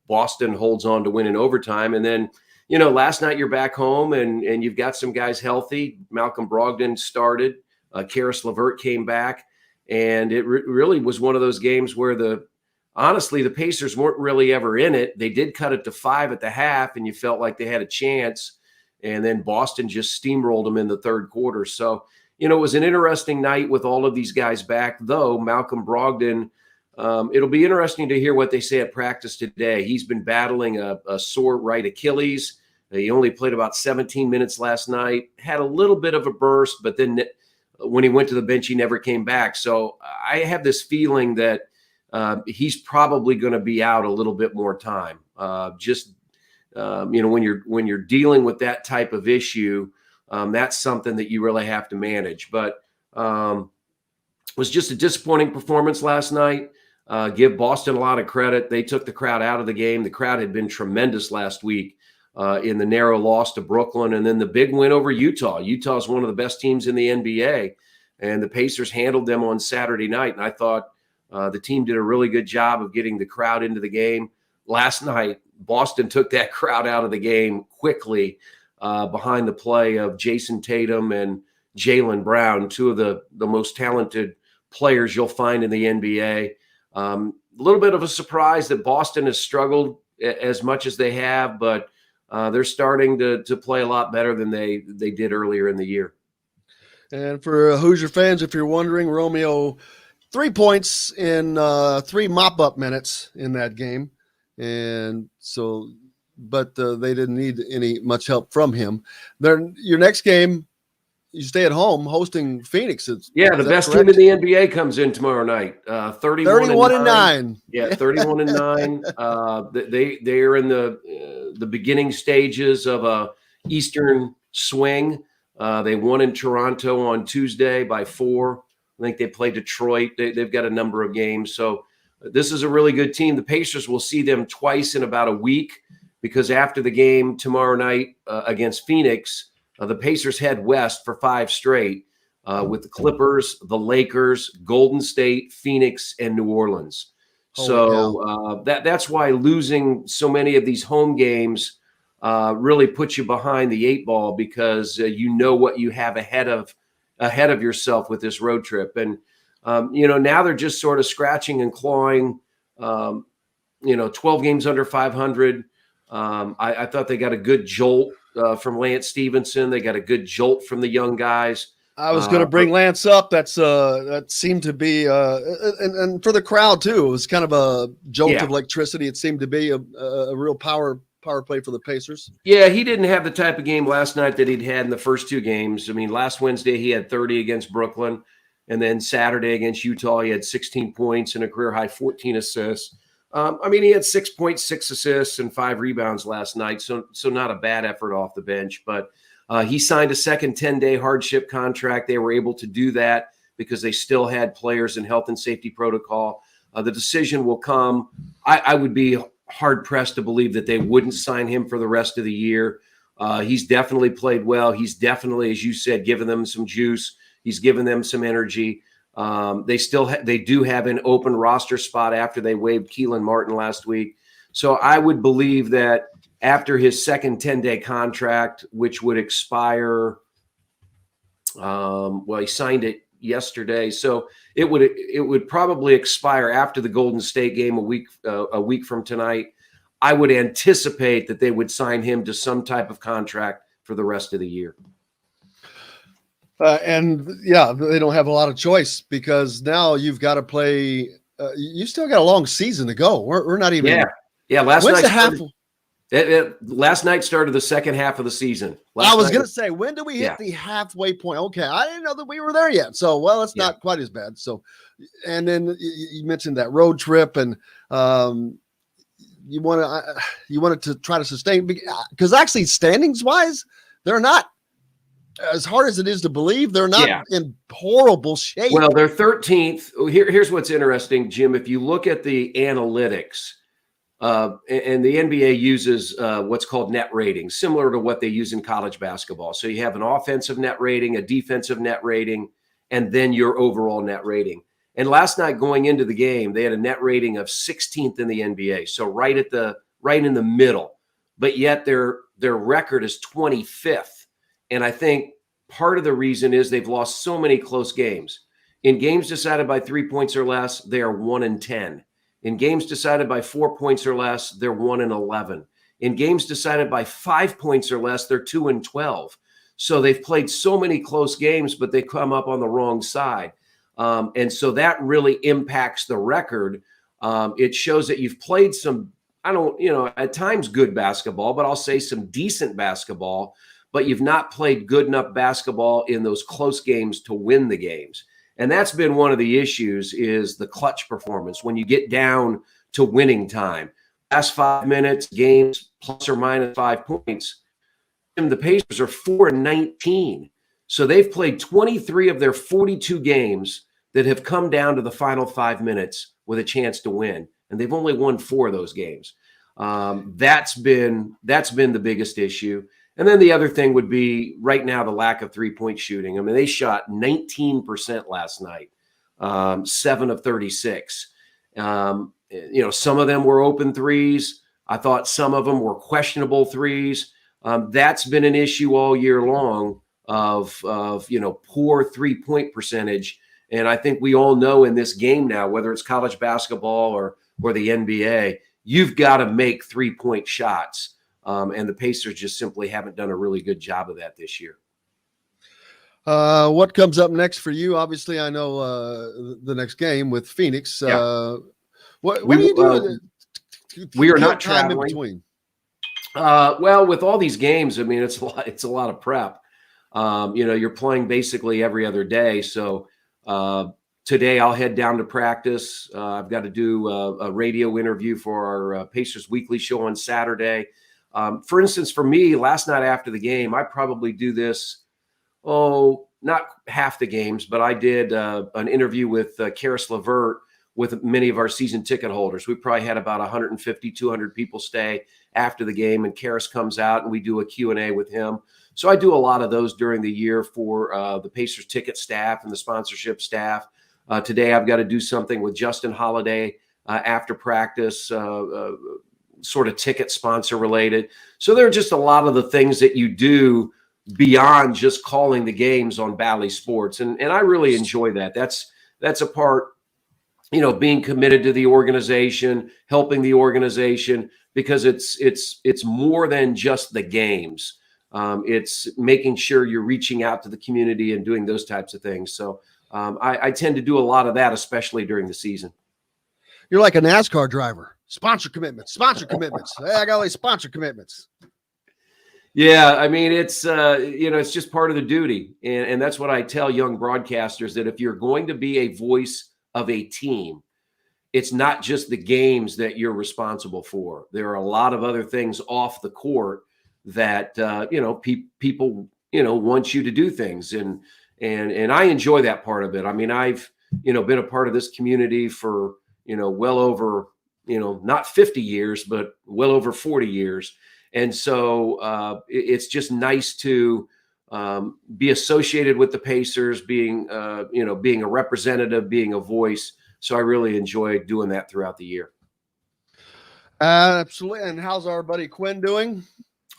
Boston holds on to win in overtime. And then, last night you're back home and you've got some guys healthy. Malcolm Brogdon started. Karis LeVert came back. And it really was one of those games where honestly, the Pacers weren't really ever in it. They did cut it to 5 at the half, and you felt like they had a chance. And then Boston just steamrolled them in the third quarter. So, it was an interesting night with all of these guys back, though. Malcolm Brogdon, it'll be interesting to hear what they say at practice today. He's been battling a sore right Achilles. He only played about 17 minutes last night, had a little bit of a burst, but then when he went to the bench, he never came back. So I have this feeling that he's probably going to be out a little bit more time. When you're dealing with that type of issue, that's something that you really have to manage. But it was just a disappointing performance last night. Give Boston a lot of credit. They took the crowd out of the game. The crowd had been tremendous last week in the narrow loss to Brooklyn, and then the big win over Utah. Utah is one of the best teams in the NBA, and the Pacers handled them on Saturday night. And I thought the team did a really good job of getting the crowd into the game. Last night, Boston took that crowd out of the game quickly behind the play of Jason Tatum and Jaylen Brown, two of the most talented players you'll find in the NBA. A little bit of a surprise that Boston has struggled as much as they have, but they're starting to play a lot better than they did earlier in the year. And for Hoosier fans, if you're wondering, Romeo, 3 points in 3 mop-up minutes in that game. And so, but they didn't need much help from him. Your next game, you stay at home hosting Phoenix. The best team in the NBA comes in tomorrow night. 31-9. Yeah, 31-9. They are in the beginning stages of a Eastern swing. They won in Toronto on Tuesday by 4. I think they play Detroit. They've got a number of games. So this is a really good team. The Pacers will see them twice in about a week, because after the game tomorrow night against Phoenix, the Pacers head west for 5 straight with the Clippers, the Lakers, Golden State, Phoenix, and New Orleans. That's why losing so many of these home games really puts you behind the 8 ball, because you know what you have ahead of yourself with this road trip. And now they're just sort of scratching and clawing. 12 games under 500. I thought they got a good jolt from Lance Stevenson. They got a good jolt from the young guys. I was going to bring Lance up. That seemed to be, and for the crowd too, it was kind of a jolt of electricity. It seemed to be a real power play for the Pacers. Yeah, he didn't have the type of game last night that he'd had in the first 2 games. I mean, last Wednesday he had 30 against Brooklyn, and then Saturday against Utah he had 16 points and a career high 14 assists. He had 6.6 assists and 5 rebounds last night, so not a bad effort off the bench. But he signed a second 10-day hardship contract. They were able to do that because they still had players in health and safety protocol. The decision will come. I would be hard-pressed to believe that they wouldn't sign him for the rest of the year. He's definitely played well. He's definitely, as you said, given them some juice. He's given them some energy. They do have an open roster spot after they waived Keelan Martin last week. So I would believe that after his second 10-day contract, which would expire, he signed it yesterday, so it would probably expire after the Golden State game a week from tonight. I would anticipate that they would sign him to some type of contract for the rest of the year. They don't have a lot of choice, because now you've got to play. You still got a long season to go. We're not even. Yeah. Last night started the second half of the season. I was going to say, when do we hit the halfway point? Okay, I didn't know that we were there yet. So, it's not quite as bad. So, and then you mentioned that road trip, and you wanted to try to sustain, because actually standings wise, they're not. As hard as it is to believe, they're not in horrible shape. Well, they're 13th. Here's what's interesting, Jim. If you look at the analytics, and the NBA uses what's called net rating, similar to what they use in college basketball. So you have an offensive net rating, a defensive net rating, and then your overall net rating. And last night going into the game, they had a net rating of 16th in the NBA. So right in the middle, but yet their record is 25th. And I think part of the reason is they've lost so many close games. In games decided by 3 points or less, they are 1-10. In games decided by 4 points or less, they're 1-11. In games decided by 5 points or less, they're 2-12. So they've played so many close games, but they come up on the wrong side. And so that really impacts the record. It shows that you've played some, at times good basketball, but I'll say some decent basketball, but you've not played good enough basketball in those close games to win the games. And that's been one of the issues, is the clutch performance. When you get down to winning time, last 5 minutes, games plus or minus 5 points, and the Pacers are 4-19. So they've played 23 of their 42 games that have come down to the final 5 minutes with a chance to win. And they've only won 4 of those games. That's been the biggest issue. And then the other thing would be right now the lack of three-point shooting. I mean, they shot 19% last night, 7 of 36. Some of them were open threes. I thought some of them were questionable threes. That's been an issue all year long of poor three-point percentage. And I think we all know in this game now, whether it's college basketball or the NBA, you've got to make 3-point shots. And the Pacers just simply haven't done a really good job of that this year. What comes up next for you? Obviously, I know the next game with Phoenix. Yeah. What do you do? We are not time traveling. in between. Well, with all these games, I mean, it's a lot of prep. You're playing basically every other day. So today I'll head down to practice. I've got to do a radio interview for our Pacers Weekly show on Saturday. For instance, for me, last night after the game, I probably do this, not half the games, but I did an interview with Karis LeVert with many of our season ticket holders. We probably had about 150, 200 people stay after the game, and Karis comes out and we do a Q&A with him. So I do a lot of those during the year for the Pacers ticket staff and the sponsorship staff. Today I've got to do something with Justin Holiday after practice, sort of ticket sponsor related. So there are just a lot of the things that you do beyond just calling the games on Bally Sports. And I really enjoy that. That's a part, being committed to the organization, helping the organization, because it's more than just the games. It's making sure you're reaching out to the community and doing those types of things. So I tend to do a lot of that, especially during the season. You're like a NASCAR driver. Sponsor commitments. Hey, I got all these sponsor commitments. Yeah, I mean, it's just part of the duty. And that's what I tell young broadcasters, that if you're going to be a voice of a team, it's not just the games that you're responsible for. There are a lot of other things off the court that, people, want you to do things. And I enjoy that part of it. I mean, I've, been a part of this community for, well over, not 50 years, but well over 40 years. And so it's just nice to be associated with the Pacers, being a representative, being a voice. So I really enjoy doing that throughout the year. Absolutely. And how's our buddy Quinn doing?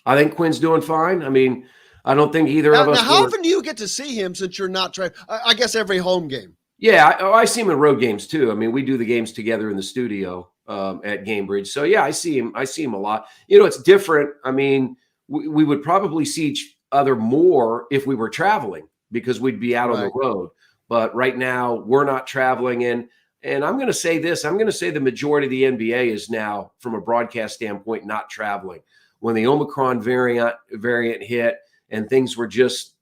I think Quinn's doing fine. I mean, I don't think either of us. Now, how often do you get to see him since you're not trying? I guess every home game. Yeah, I see him in road games too. I mean, we do the games together in the studio at Gamebridge. So yeah, I see him a lot. It's different. I mean, we would probably see each other more if we were traveling, because we'd be out on the road. But right now we're not traveling. And I'm going to say this. I'm going to say the majority of the NBA is now, from a broadcast standpoint, not traveling. When the Omicron variant hit and things were just,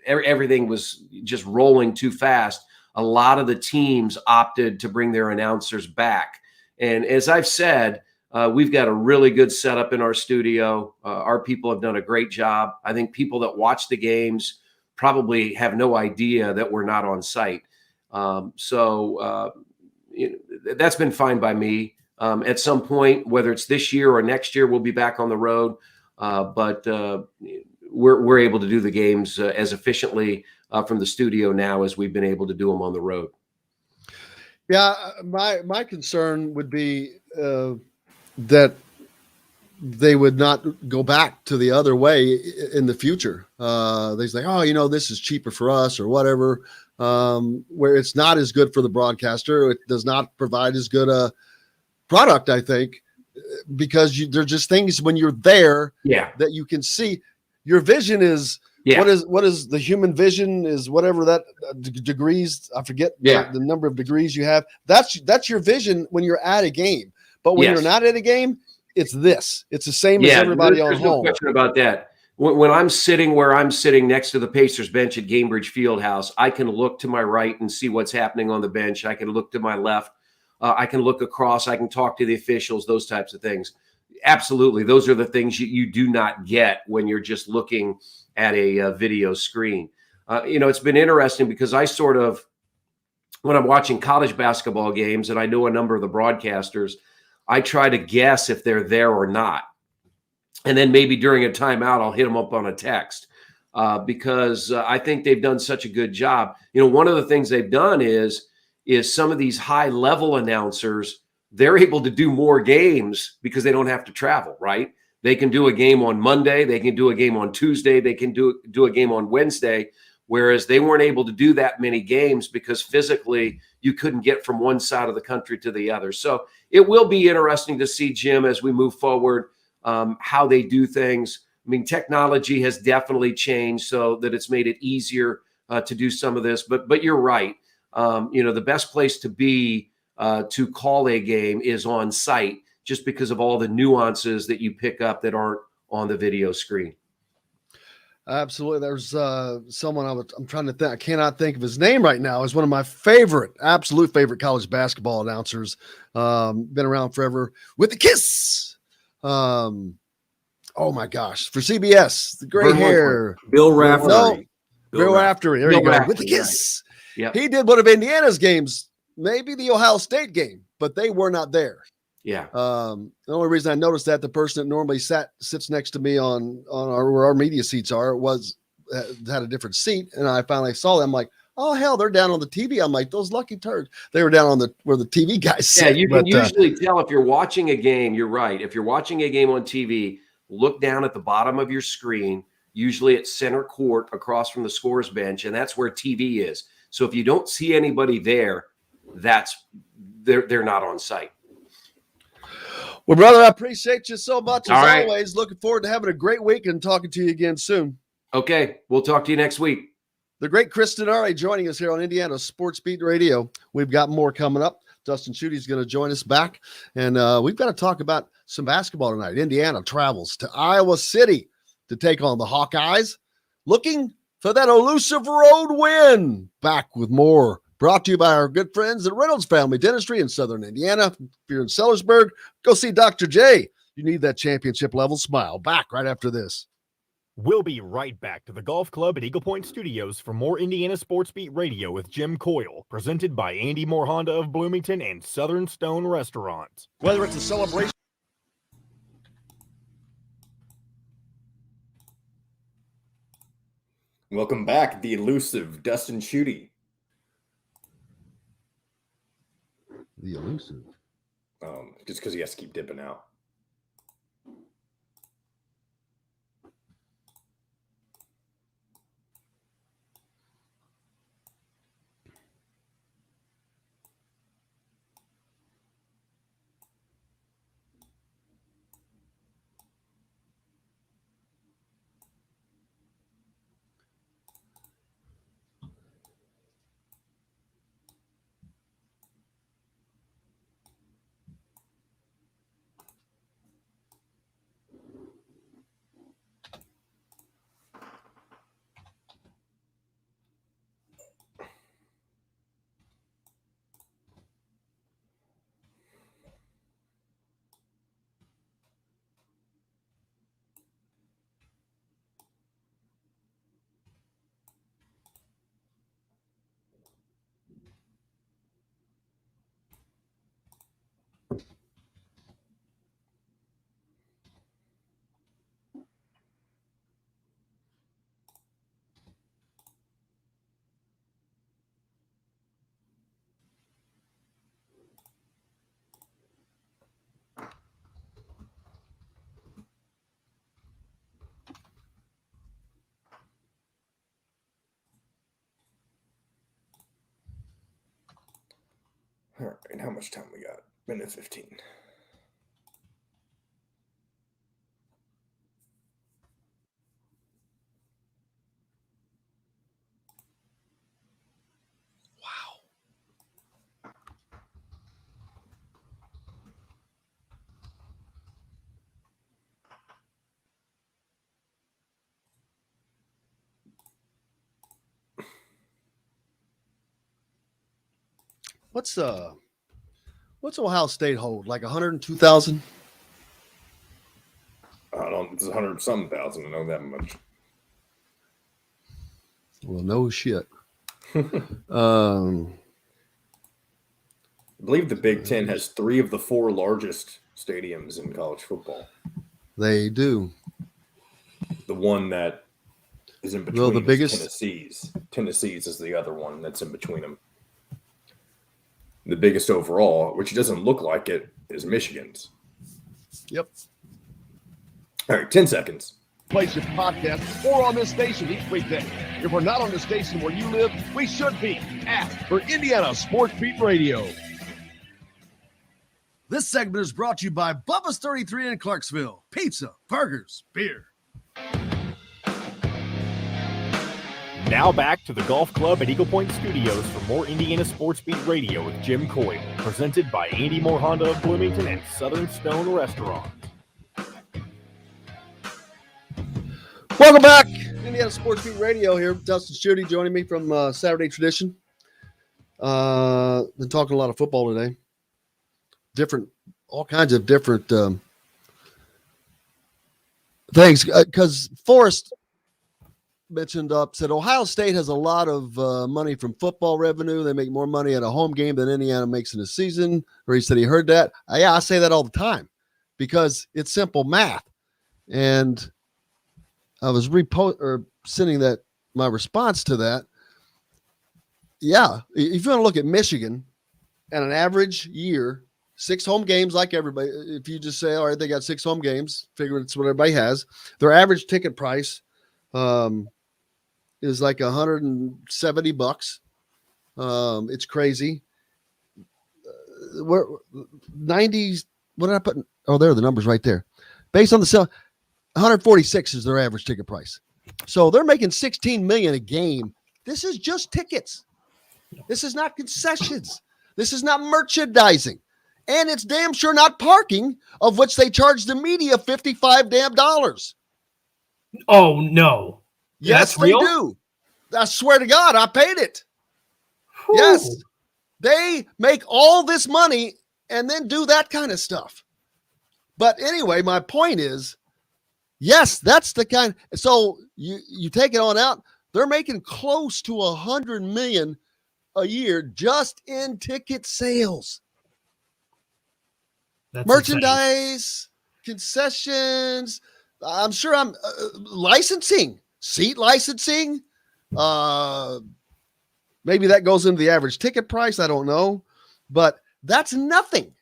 everything was just rolling too fast, a lot of the teams opted to bring their announcers back. And as I've said, we've got a really good setup in our studio. Our people have done a great job. I think people that watch the games probably have no idea that we're not on site. That's been fine by me. At some point, whether it's this year or next year, we'll be back on the road. But we're able to do the games as efficiently from the studio now as we've been able to do them on the road. Yeah, my concern would be that they would not go back to the other way in the future. They say, this is cheaper for us or whatever, where it's not as good for the broadcaster. It does not provide as good a product, I think, because there's just things when you're there that you can see. Your vision is what is the human vision is whatever that degrees. I forget the number of degrees you have. That's your vision when you're at a game. But when you're not at a game, it's this. It's the same as everybody on home. There's no question about that. When I'm sitting where I'm sitting next to the Pacers bench at Gamebridge Fieldhouse, I can look to my right and see what's happening on the bench. I can look to my left. I can look across. I can talk to the officials, those types of things. Absolutely. Those are the things you do not get when you're just looking at a video screen. It's been interesting because I sort of, when I'm watching college basketball games, and I know a number of the broadcasters, I try to guess if they're there or not. And then maybe during a timeout, I'll hit them up on a text because I think they've done such a good job. One of the things they've done is some of these high-level announcers, they're able to do more games because they don't have to travel, right? They can do a game on Monday. They can do a game on Tuesday. They can do a game on Wednesday. whereas they weren't able to do that many games because physically you couldn't get from one side of the country to the other. So it will be interesting to see, Jim, as we move forward, how they do things. I mean, technology has definitely changed so that it's made it easier to do some of this. But you're right. The best place to be to call a game is on site, just because of all the nuances that you pick up that aren't on the video screen. Absolutely. There's someone I'm trying to think. I cannot think of his name right now. He's one of my absolute favorite college basketball announcers. Been around forever with the kiss. Oh my gosh, for CBS, the gray hair. Bill Raftery. No, Bill Raftery. There you go. With the kiss. Right. He did one of Indiana's games, maybe the Ohio State game, but they were not there. Yeah. The only reason I noticed that the person that normally sits next to me on where our media seats are had a different seat, and I finally saw them. I'm like, oh hell, they're down on the TV. I'm like, those lucky turds. They were down on where the TV guys sit. Yeah, you can usually tell if you're watching a game. You're right. If you're watching a game on TV, look down at the bottom of your screen. Usually it's center court across from the scorer's bench, and that's where TV is. So if you don't see anybody there, they're not on site. Well, brother, I appreciate you so much as right. always. Looking forward to having a great week and talking to you again soon. Okay, we'll talk to you next week. The great Chris Denari joining us here on Indiana Sports Beat Radio. We've got more coming up. Dustin Schutte is going to join us back, and we've got to talk about some basketball tonight. Indiana travels to Iowa City to take on the Hawkeyes, looking for that elusive road win. Back with more. Brought to you by our good friends at Reynolds Family Dentistry in Southern Indiana. If you're in Sellersburg, go see Dr. J. You need that championship-level smile. Back right after this. We'll be right back to the Golf Club at Eagle Point Studios for more Indiana Sports Beat Radio with Jim Coyle, presented by Andy Moore Honda of Bloomington and Southern Stone Restaurant. Whether it's a celebration. Welcome back, the elusive Dustin Schutte. The elusive. Just because he has to keep dipping out. All right, how much time we got? Minute 15. What's Ohio State hold? Like 102,000? I don't. It's 100-something thousand. I know that much. Well, no shit. I believe the Big Ten has 3 of the 4 largest stadiums in college football. They do. The one that is in between the biggest Tennessee's is the other one that's in between them. The biggest overall, which doesn't look like it, is Michigan's. Yep. All right, 10 seconds. Place your podcast or on this station each weekday. If we're not on the station where you live, we should be. Ask for Indiana Sports Beat Radio. This segment is brought to you by Bubba's 33 in Clarksville. Pizza, burgers, beer. Now back to the Golf Club at Eagle Point Studios for more Indiana Sports Beat Radio with Jim Coyle, presented by Andy Moore Honda of Bloomington and Southern Stone Restaurant. Welcome back. Indiana Sports Beat Radio here. Dustin Schutte joining me from Saturday Tradition. Been talking a lot of football today. All kinds of different things. Because Forrest said Ohio State has a lot of money from football revenue. They make more money at a home game than Indiana makes in a season. Or he said he heard that. Yeah, I say that all the time because it's simple math. And I was sending that my response to that. Yeah, if you want to look at Michigan and an average year, 6 home games like everybody. If you just say, all right, they got 6 home games, figure it's what everybody has. Their average ticket price is like $170. It's crazy. We're 90s. What did I put? Oh, there are the numbers right there. Based on the sale, 146 is their average ticket price. So they're making $16 million a game. This is just tickets. This is not concessions. This is not merchandising. And it's damn sure not parking, of which they charge the media $55 damn dollars. Oh, no. Yes, they do. I swear to God, I paid it. Whew. Yes. They make all this money and then do that kind of stuff. But anyway, my point is, yes, that's the kind. So you take it on out, they're making close to $100 million a year just in ticket sales. That's merchandise, concessions. I'm sure licensing, seat licensing. Maybe that goes into the average ticket price. I don't know, but that's nothing.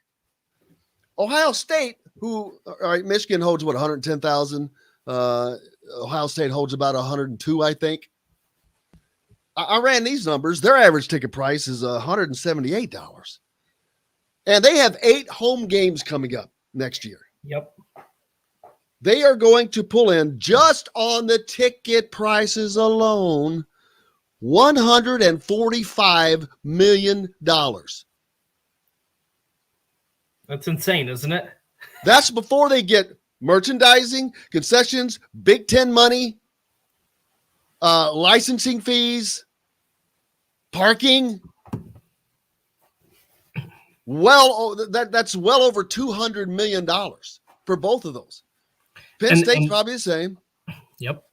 Ohio State, all right, Michigan holds what, 110,000. Ohio State holds about 102, I think. I ran these numbers. Their average ticket price is $178. And they have 8 home games coming up next year. Yep. They are going to pull in, just on the ticket prices alone, $145 million. That's insane, isn't it? That's before they get merchandising, concessions, Big Ten money, licensing fees, parking. That's well over $200 million for both of those. Penn State's probably the same. Yep.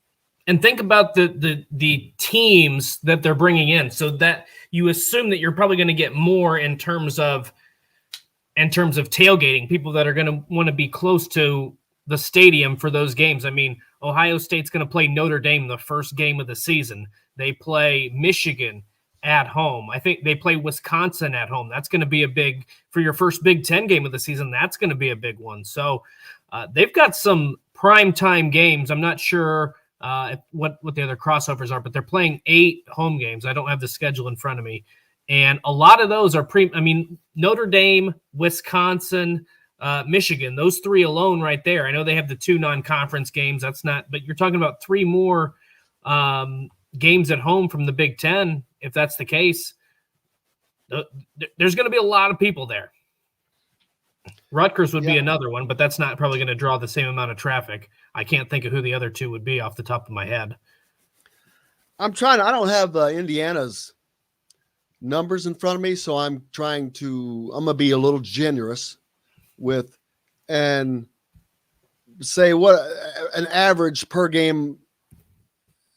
And think about the teams that they're bringing in, so that you assume that you're probably going to get more in terms of tailgating, people that are going to want to be close to the stadium for those games. I mean, Ohio State's going to play Notre Dame the first game of the season. They play Michigan at home. I think they play Wisconsin at home. That's going to be a big, for your first Big Ten game of the season, that's going to be a big one. So they've got some primetime games. I'm not sure what the other crossovers are, but they're playing 8 home games. I don't have the schedule in front of me. And a lot of those are Notre Dame, Wisconsin, Michigan, those 3 alone right there. I know they have the 2 non-conference games. But you're talking about 3 more games at home from the Big Ten. If that's the case, there's going to be a lot of people there. Rutgers would be another one, but that's not probably going to draw the same amount of traffic. I can't think of who the other 2 would be off the top of my head. I don't have Indiana's numbers in front of me, so I'm going to be a little generous with and say what an average per game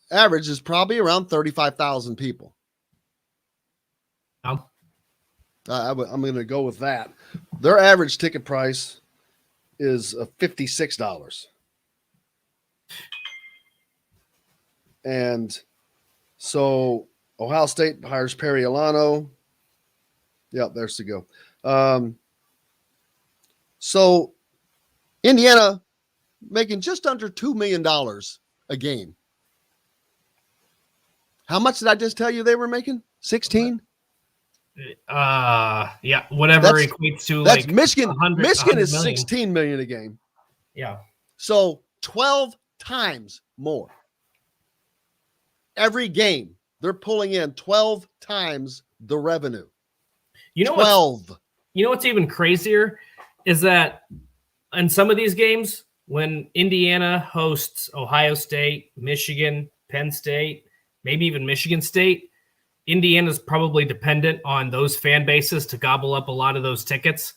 average is probably around 35,000 people. I'm going to go with that. Their average ticket price is $56. And so Ohio State hires Perry Alano. Yep, there's to go. So Indiana making just under $2 million a game. How much did I just tell you they were making? 16? Yeah, whatever equates to that's like Michigan. 100, Michigan 100 is million. 16 million a game. Yeah. So 12 times more. Every game, they're pulling in 12 times the revenue. You know 12. You know what's even crazier is that in some of these games, when Indiana hosts Ohio State, Michigan, Penn State, maybe even Michigan State, Indiana's probably dependent on those fan bases to gobble up a lot of those tickets.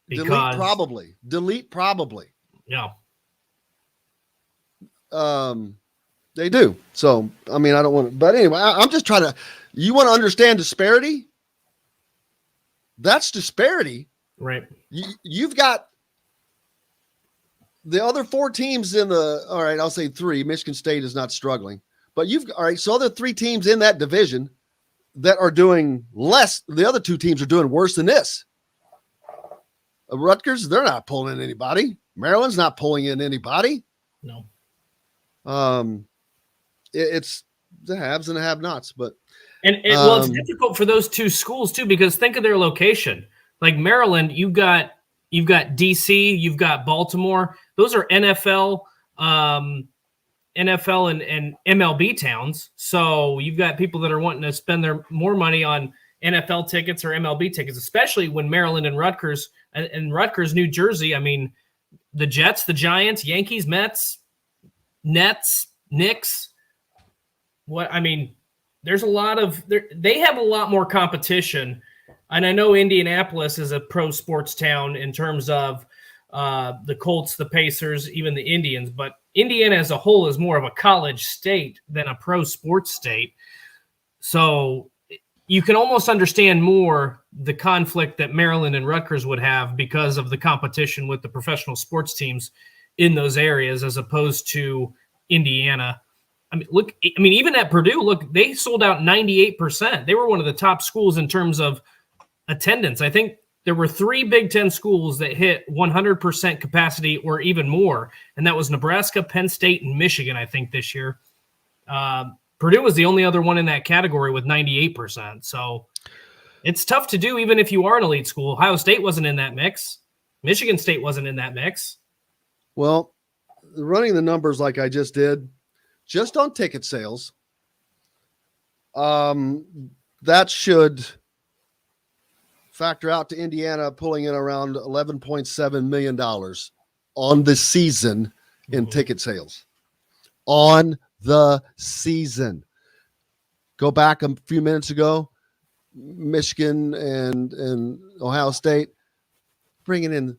Delete probably. Yeah. They do. So, I mean, I don't want to, but anyway, I'm just trying to, you want to understand disparity? That's disparity. Right. You've got the other 4 teams in the, all right, I'll say 3. Michigan State is not struggling, but all right, so other 3 teams in that division that are doing less. The other 2 teams are doing worse than this. Rutgers, they're not pulling in anybody. Maryland's not pulling in anybody. No. It's the haves and the have-nots, but well, it's difficult for those 2 schools too, because think of their location. Like Maryland, you've got DC, you've got Baltimore. Those are NFL and MLB towns. So you've got people that are wanting to spend more money on NFL tickets or MLB tickets, especially when Maryland and Rutgers, New Jersey. I mean, the Jets, the Giants, Yankees, Mets, Nets, Knicks. There's a lot of they have a lot more competition. And I know Indianapolis is a pro sports town in terms of the Colts, the Pacers, even the Indians. But Indiana as a whole is more of a college state than a pro sports state. So you can almost understand more the conflict that Maryland and Rutgers would have because of the competition with the professional sports teams in those areas as opposed to Indiana. Even at Purdue, they sold out 98%. They were one of the top schools in terms of attendance. I think there were 3 Big Ten schools that hit 100% capacity or even more, and that was Nebraska, Penn State, and Michigan, I think, this year. Purdue was the only other one in that category with 98%. So it's tough to do even if you are an elite school. Ohio State wasn't in that mix. Michigan State wasn't in that mix. Well, running the numbers like I just did, just on ticket sales, that should factor out to Indiana pulling in around $11.7 million on the season in ticket sales. On the season. Go back a few minutes ago, Michigan and Ohio State bringing in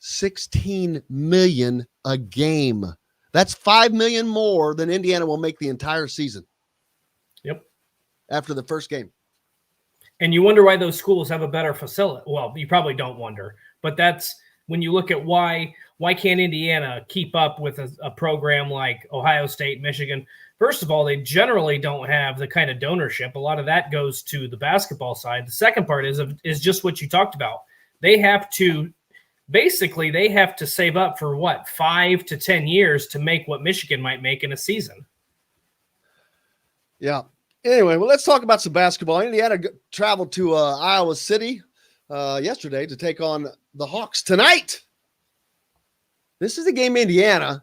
$16 million a game. That's $5 million more than Indiana will make the entire season. Yep. After the first game. And you wonder why those schools have a better facility. Well, you probably don't wonder, but that's when you look at why can't Indiana keep up with a program like Ohio State, Michigan? First of all, they generally don't have the kind of donorship. A lot of that goes to the basketball side. The second part is just what you talked about. They have to save up for 5 to 10 years to make what Michigan might make in a season. Yeah. Anyway, well, let's talk about some basketball. Indiana traveled to Iowa City yesterday to take on the Hawks tonight. This is a game Indiana.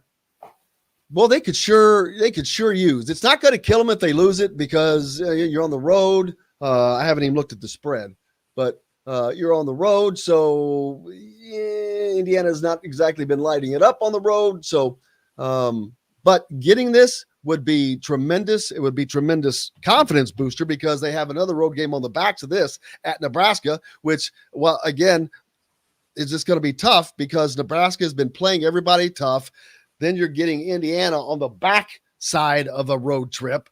Well, they could sure use. It's not going to kill them if they lose it because you're on the road. I haven't even looked at the spread, but you're on the road, so Indiana's not exactly been lighting it up on the road. So, but getting this would be tremendous. It would be tremendous confidence booster because they have another road game on the backs of this at Nebraska, which, well, again, is just going to be tough because Nebraska has been playing everybody tough. Then you're getting Indiana on the back side of a road trip,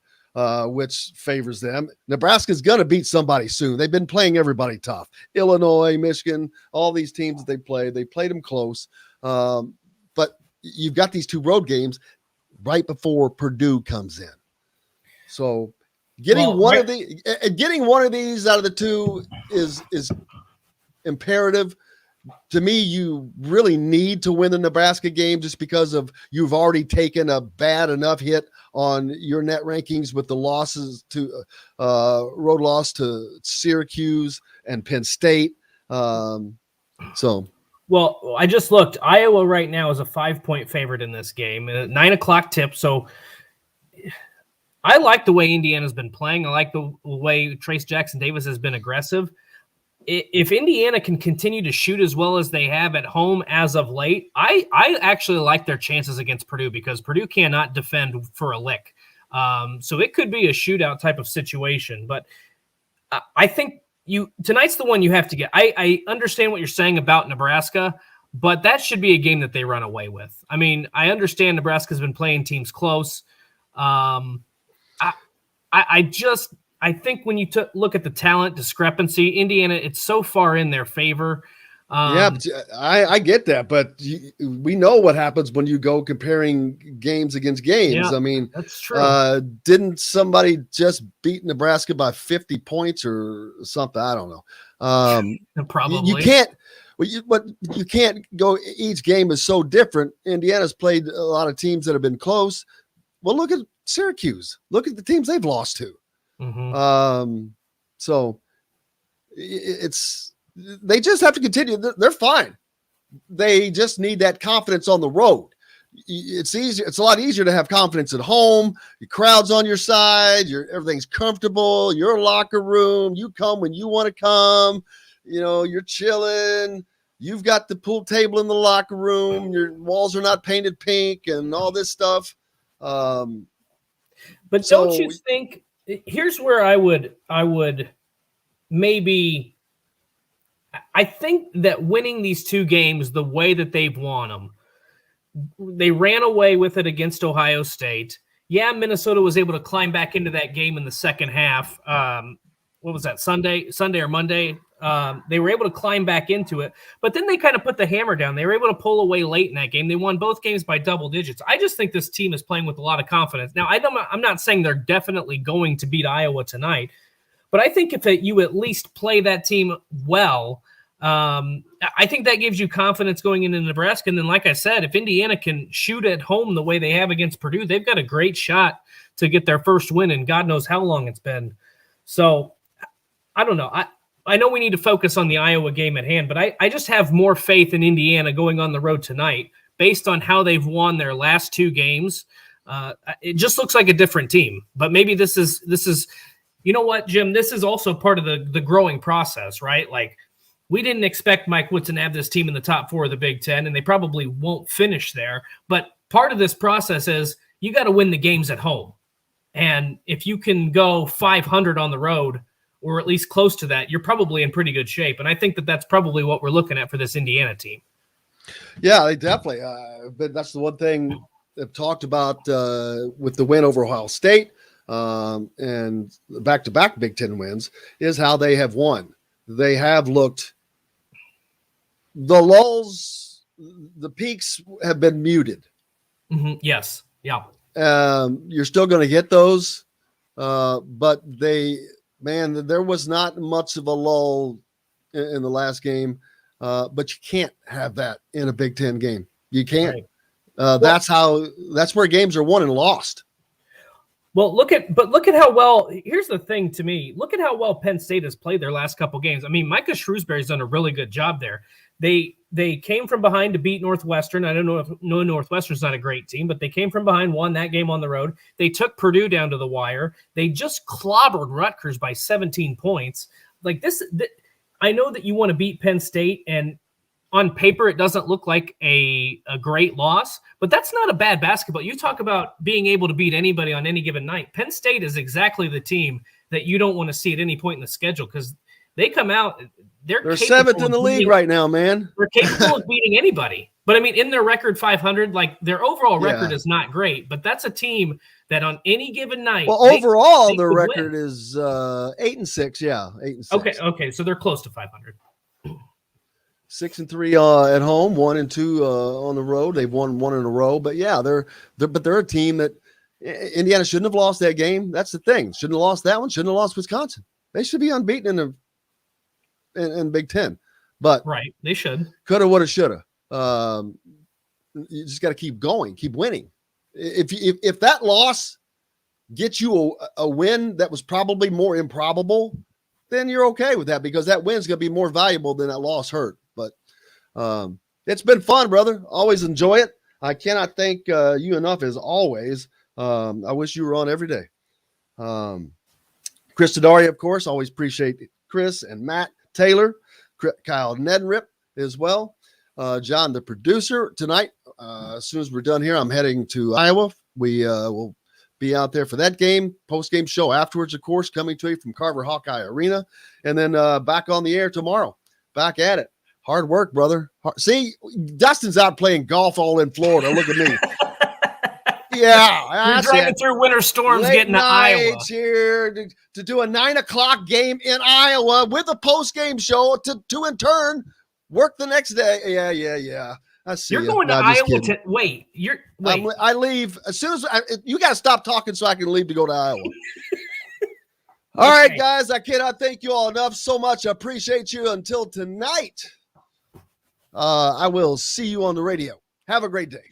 which favors them. Nebraska's going to beat somebody soon. They've been playing everybody tough. Illinois, Michigan, all these teams that they played them close. But you've got these 2 road games right before Purdue comes in. So getting one of these out of the 2 is imperative. to me, you really need to win the Nebraska game just because of you've already taken a bad enough hit on your net rankings with the losses to road loss to Syracuse and Penn State. Well, I just looked. Iowa right now is a 5-point favorite in this game, a 9:00 tip. So I like the way Indiana's been playing. I like the way Trace Jackson Davis has been aggressive. If Indiana can continue to shoot as well as they have at home as of late, I actually like their chances against Purdue because Purdue cannot defend for a lick. So it could be a shootout type of situation. But I think tonight's the one you have to get. I understand what you're saying about Nebraska, but that should be a game that they run away with. I mean, I understand Nebraska's been playing teams close. I think when you look at the talent discrepancy, Indiana, it's so far in their favor. But I get that, but we know what happens when you go comparing games against games. Yeah, I mean, that's true. Didn't somebody just beat Nebraska by 50 points or something? I don't know. Probably. You can't. But you can't go. Each game is so different. Indiana's played a lot of teams that have been close. Well, look at Syracuse. Look at the teams they've lost to. Mm-hmm. So they just have to continue. They're fine. They just need that confidence on the road. It's easier. It's a lot easier to have confidence at home. Your crowd's on your side. Everything's comfortable. Your locker room. You come when you want to come. You're chilling. You've got the pool table in the locker room. Your walls are not painted pink and all this stuff. But don't you think? Here's where I would maybe. I think that winning these two games the way that they've won them, they ran away with it against Ohio State. Yeah, Minnesota was able to climb back into that game in the second half. What was that, Sunday or Monday? They were able to climb back into it, but then they kind of put the hammer down. They were able to pull away late in that game. They won both games by double digits. I just think this team is playing with a lot of confidence. Now, I'm not saying they're definitely going to beat Iowa tonight, but I think if you at least play that team well, I think that gives you confidence going into Nebraska. And then, like I said, if Indiana can shoot at home the way they have against Purdue, they've got a great shot to get their first win, and God knows how long it's been. So I don't know. I know we need to focus on the Iowa game at hand, but I just have more faith in Indiana going on the road tonight based on how they've won their last two games. It just looks like a different team. But maybe this is you know what, Jim? This is also part of the growing process, right? Like, we didn't expect Mike Woodson to have this team in the top four of the Big Ten, and they probably won't finish there. But part of this process is you got to win the games at home. And if you can go 500 on the road, or at least close to that, you're probably in pretty good shape. And I think that that's probably what we're looking at for this Indiana team. Yeah, they definitely. But that's the one thing they've talked about with the win over Ohio State and back-to-back Big Ten wins is how they have won. They have looked – the lulls, the peaks have been muted. Mm-hmm. Yes. Yeah. You're still going to get those, but there was not much of a lull in the last game, but you can't have that in a Big Ten game. You can't. Right. That's where games are won and lost. Well, look at how well. Here's the thing to me. Look at how well Penn State has played their last couple games. I mean, Micah Shrewsbury's done a really good job there. They came from behind to beat Northwestern. I don't know if Northwestern's not a great team, but they came from behind, won that game on the road. They took Purdue down to the wire. They just clobbered Rutgers by 17 points. Like this, I know that you want to beat Penn State, and on paper it doesn't look like a great loss, but that's not a bad basketball. You talk about being able to beat anybody on any given night. Penn State is exactly the team that you don't want to see at any point in the schedule because they come out – They're seventh in the league right now, man. They're capable of beating anybody. But, I mean, in their record 500, like their overall record is not great, but that's a team that on any given night. Well, overall, their record is 8-6. Yeah, 8-6. Okay. So they're close to 500. 6-3 at home, 1-2 on the road. They've won one in a row. But, yeah, they're a team that Indiana shouldn't have lost that game. That's the thing. Shouldn't have lost that one. Shouldn't have lost Wisconsin. They should be unbeaten in Big Ten. But right, they should. Coulda, woulda, shoulda. You just got to keep going, keep winning. If that loss gets you a win that was probably more improbable, then you're okay with that, because that win's going to be more valuable than that loss hurt. But it's been fun, brother. Always enjoy it. I cannot thank you enough, as always. I wish you were on every day. Chris Denari, of course. Always appreciate Chris and Matt Taylor, Kyle Neddenriep as well. John, the producer tonight. As soon as we're done here, I'm heading to Iowa. We will be out there for that game, post-game show afterwards, of course, coming to you from Carver Hawkeye Arena, and then back on the air tomorrow. Back at it. Hard work, brother. See, Dustin's out playing golf all in Florida. Look at me. Yeah. You're driving through winter storms, late getting to Iowa. Here to do a 9:00 game in Iowa with a post-game show to in turn work the next day. Yeah. I see. You're going to Iowa to wait. I leave as soon as you got to stop talking so I can leave to go to Iowa. All right, guys. I cannot thank you all enough so much. I appreciate you. Until tonight, I will see you on the radio. Have a great day.